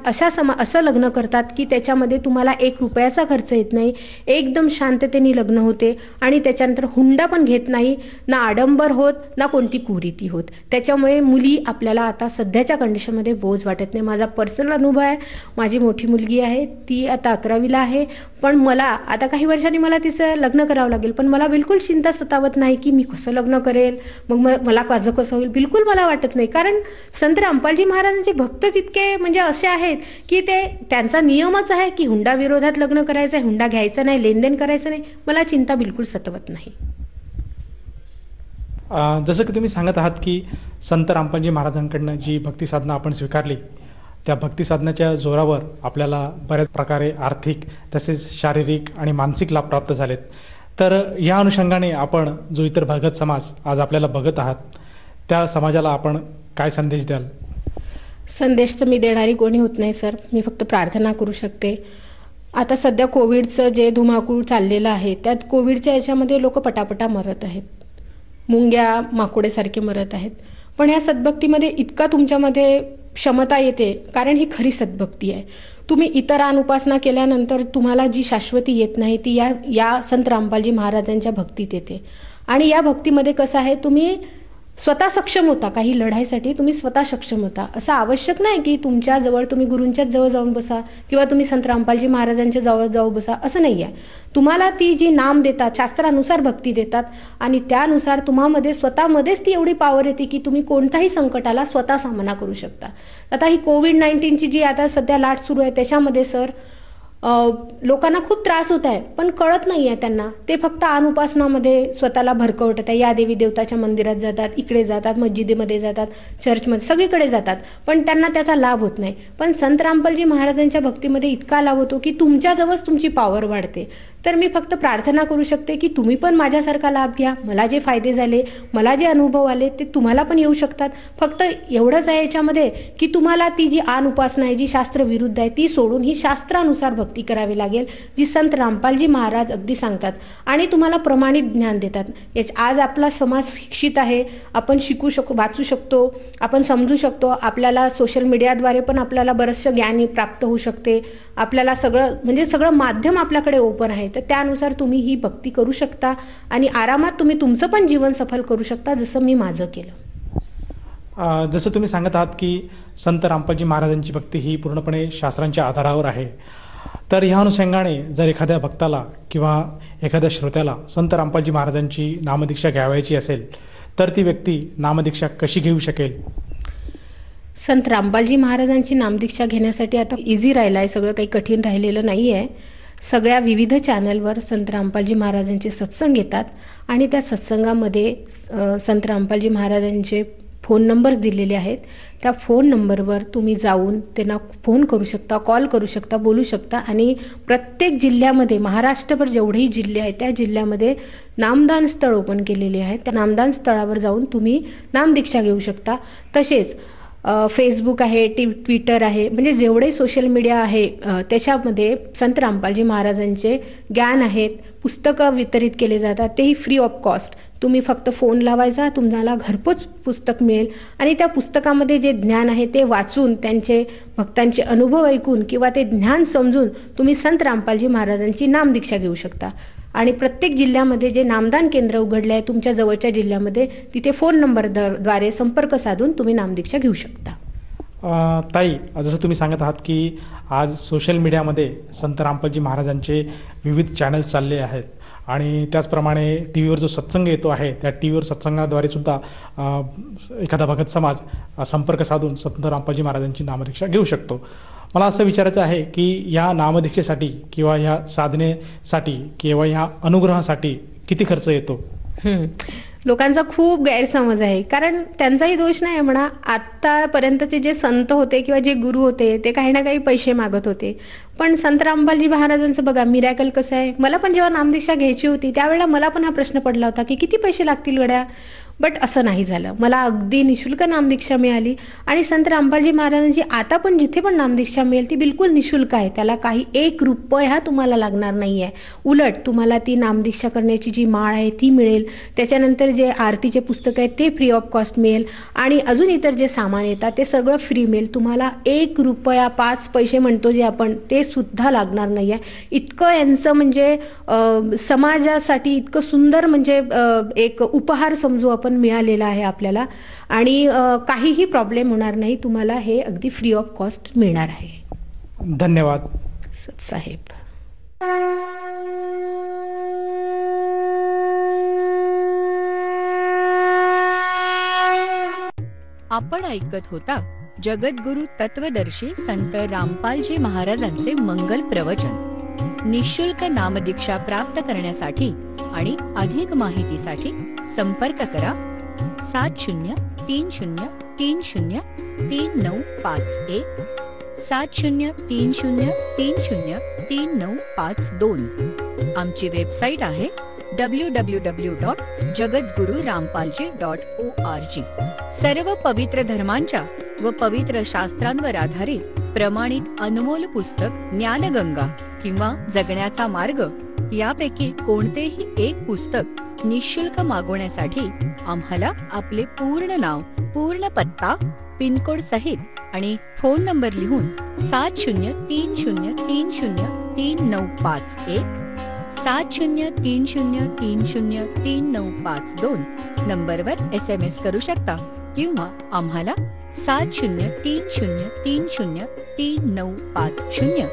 असं लग्न करतात की त्याच्यामध्ये तुम्हाला 1 रुपयाचा खर्च येत नाही, एकदम शांततेने लग्न होते आणि त्याच्यानंतर हुंडा पण घेत नाही, ना आडंबर होत, ना कोणती कुरीती होत. त्याच्यामुळे मुली आपल्याला आता सध्याच्या कंडिशनमध्ये बोज वाटत नाही. माझा पर्सनल अनुभव आहे. माझी मोठी मुलगी आहे, ती आता 11वीला आहे, पण मला आता काही वर्षांनी मला तिचं लग्न करावं लागेल, पण मला बिलकुल चिंता सतावत नाही की मी कसं लग्न करेल, मग मला माझं कसं होईल, बिलकुल मला वाटत नाही. कारण संत रामपालजी महाराजांचे भक्तच इतके म्हणजे असे आहेत की त्यांचा नियमच आहे की हुंडा विरोधात लग्न करायचं आहे, हुंडा घ्यायचा नाही, लेनदेन करायचं नाही. मला चिंता बिलकुल सतवत नाही. जसं की तुम्ही सांगत आहात की संत रामपालजी महाराजांकडनं जी भक्ती साधना आपण स्वीकारली, त्या भक्ती साधनाच्या जोरावर आपल्याला बऱ्याच प्रकारे आर्थिक तसेच शारीरिक आणि मानसिक लाभ प्राप्त झालेत. तर या अनुषंगाने आपण जो इतर भगत समाज आज आपल्याला बघत आहात त्या समाजाला आपण काय संदेश द्याल? संदेश तर मी देणारी कोणी होत नाही सर, मी फक्त प्रार्थना करू शकते. आता सध्या कोविडचं जे धुमाकूळ चाललेलं आहे त्यात कोविडच्या याच्यामध्ये लोक पटापटा मरत आहेत, मुंग्या माकुडेसारखे मरत आहेत. पण या सद्भक्तीमध्ये इतका तुमच्यामध्ये क्षमता येते, कारण ही खरी सद्भक्ती आहे. तुम्ही इतरान उपासना केल्यानंतर तुम्हाला जी शाश्वती येत नाही ती या संत रामपालजी महाराजांच्या भक्तीत येते. आणि या भक्तीमध्ये कसं आहे, तुम्ही स्वतः सक्षम होता. काही लढाईसाठी तुम्ही स्वतः सक्षम होता. असं आवश्यक नाही की तुमच्या जवळ तुम्ही गुरूंच्याच जवळ जाऊन बसा किंवा तुम्ही संत रामपालजी महाराजांच्या जवळ जाऊ बसा, असं नाही आहे. तुम्हाला ती जी नाम देतात, शास्त्रानुसार भक्ती देतात आणि त्यानुसार तुम्हामध्ये स्वतःमध्येच ती एवढी पॉवर येते की तुम्ही कोणत्याही संकटाला स्वतः सामना करू शकता. आता ही कोविड-19ची जी आता सध्या लाट सुरू आहे त्याच्यामध्ये सर लोकांना खूप त्रास होत आहे, पण कळत नाही आहे त्यांना. ते फक्त अनुपासनामध्ये स्वतःला भरकवत आहे. या देवी देवताच्या मंदिरात जातात, इकडे जातात, मस्जिदीमध्ये जातात, चर्चमध्ये, सगळीकडे जातात, पण त्यांना त्याचा लाभ होत नाही. पण संत रामपालजी महाराजांच्या भक्तीमध्ये इतका लाभ होतो की तुमच्याजवळच तुमची पॉवर वाढते. तर मी फक्त प्रार्थना करू शकते की तुम्ही पण माझ्यासारखा लाभ घ्या. मला जे फायदे झाले, मला जे अनुभव आले ते तुम्हाला पण येऊ शकतात. फक्त एवढंच आहे याच्यामध्ये की तुम्हाला ती जी उपासना आहे, जी शास्त्र विरुद्ध आहे, ती सोडून ही शास्त्रानुसार भक्ती करावी लागेल, जी संत रामपालजी महाराज अगदी सांगतात आणि तुम्हाला प्रमाणित ज्ञान देतात. आज आपला समाज शिक्षित आहे, आपण शिकू शकतो, वाचू शकतो, आपण समजू शकतो. आपल्याला सोशल मीडियाद्वारे पण आपल्याला बरंचसं ज्ञान प्राप्त होऊ शकते. आपल्याला सगळं माध्यम आपल्याकडे ओपन आहे. तर त्यानुसार तुम्ही ही भक्ती करू शकता आणि आरामात तुम्ही तुमचं पण जीवन सफल करू शकता, जसं मी माझं केलं. जसं तुम्ही सांगत आहात की संत रामपालजी महाराजांची भक्ती ही पूर्णपणे शास्त्रांच्या आधारावर आहे, तर ह्या अनुषंगाने जर एखाद्या भक्ताला किंवा एखाद्या श्रोत्याला संत रामपालजी महाराजांची नामदीक्षा घ्यावायची असेल तर ती व्यक्ती नामदीक्षा कशी घेऊ शकेल? संत रामपालजी महाराजांची नामदीक्षा घेण्यासाठी आता इझी राहिलं आहे, सगळं काही कठीण राहिलेलं नाही आहे. सगळ्या विविध चॅनलवर संत रामपालजी महाराजांचे सत्संग येतात आणि त्या सत्संगामध्ये संत रामपालजी महाराजांचे फोन नंबर दिलेले आहेत. त्या फोन नंबरवर तुम्ही जाऊन त्यांना फोन करू शकता, कॉल करू शकता, बोलू शकता आणि प्रत्येक जिल्ह्यामध्ये, महाराष्ट्रभर जेवढेही जिल्हे आहेत त्या जिल्ह्यामध्ये नामदान स्थळ ओपन केलेले आहेत. त्या नामदान स्थळावर जाऊन तुम्ही नामदीक्षा घेऊ शकता. तसेच फेसबुक आहे, ट्विटर आहे, म्हणजे जेवढे सोशल मीडिया आहे त्याच्यामध्ये संत रामपालजी महाराजांचे ज्ञान आहेत, पुस्तकं वितरित केले जातात, तेही फ्री ऑफ कॉस्ट. तुम्ही फक्त फोन लावायचा, तुम्हाला घरपोच पुस्तक मिळेल आणि त्या पुस्तकामध्ये जे ज्ञान आहे ते वाचून, त्यांचे भक्तांचे अनुभव ऐकून किंवा ते ज्ञान समजून तुम्ही संत रामपालजी महाराजांची नामदीक्षा घेऊ शकता. आणि प्रत्येक जिल्ह्यामध्ये जे नामदान केंद्र उघडले आहे तुमच्या जवळच्या जिल्ह्यामध्ये, तिथे फोन नंबरद्वारे संपर्क साधून तुम्ही नामदीक्षा घेऊ शकता. ताई, जसं तुम्ही सांगत आहात की आज सोशल मीडियामध्ये संत रामपालजी महाराजांचे विविध चॅनल्स चालले आहेत आणि त्याचप्रमाणे टी व्हीवर जो सत्संग येतो आहे त्या टी व्हीवर सत्संगाद्वारे सुद्धा एखादा भगत समाज संपर्क साधून संत रामपालजी महाराजांची नामदीक्षा घेऊ शकतो. मला असं विचारायचं आहे की या नामदीक्षेसाठी किंवा ह्या साधनेसाठी किंवा ह्या अनुग्रहासाठी किती खर्च येतो? लोकांचा खूप गैरसमज आहे, कारण त्यांचाही दोष नाही म्हणा. आतापर्यंतचे जे संत होते किंवा जे गुरु होते ते काही ना काही पैसे मागत होते, पण संत रामपालजी महाराजांचं बघा मिरॅकल कसं आहे. मला पण जेव्हा नामदीक्षा घ्यायची होती त्यावेळेला मला पण हा प्रश्न पडला होता की किती पैसे लागतील गड्या, बट असं नाही झालं. मला अगदी निशुल्क नामदीक्षा मिळाली आणि संत रामपालजी महाराजांची आता पण जिथे पण नामदीक्षा मिळेल ती बिलकुल निशुल्क आहे. त्याला काही ₹1 तुम्हाला लागणार नाही आहे. उलट तुम्हाला ती नामदीक्षा करण्याची जी माळ आहे ती मिळेल, त्याच्यानंतर जे आरतीचे पुस्तक आहेत ते फ्री ऑफ कॉस्ट मिळेल आणि अजून इतर जे सामान येतात ते सगळं फ्री मिळेल. तुम्हाला ₹1 5 पैसे म्हणतो जे आपण, ते सुद्धा लागणार नाही आहे. इतकं यांचं म्हणजे समाजासाठी इतकं सुंदर म्हणजे एक उपहार समजू आपण मिळालेला आहे आपल्याला आणि काहीही प्रॉब्लेम होणार नाही. तुम्हाला हे अगदी फ्री ऑफ कॉस्ट मिळणार आहे. धन्यवाद साहेब. आपण ऐकत होता जगद्गुरु तत्वदर्शी संत रामपालजी महाराजांचे मंगल प्रवचन. निशुल्क नामदीक्षा प्राप्त करण्यासाठी आणि अधिक माहितीसाठी संपर्क करा 7030303951 7030303952. आमची वेबसाईट आहे www.jagadgururampalji.org. सर्व पवित्र धर्मांच्या व पवित्र शास्त्रांवर आधारित प्रमाणित अनमोल पुस्तक ज्ञानगंगा किंवा जगण्याचा मार्ग यापैकी कोणतेही एक पुस्तक निःशुल्क मागवण्यासाठी आम्हाला आपले पूर्ण नाव, पूर्ण पत्ता, पिनकोड सहित आणि फोन नंबर लिहून 7030303951 7030303952 नंबरवर SMS करू शकता किंवा आम्हाला 7030303950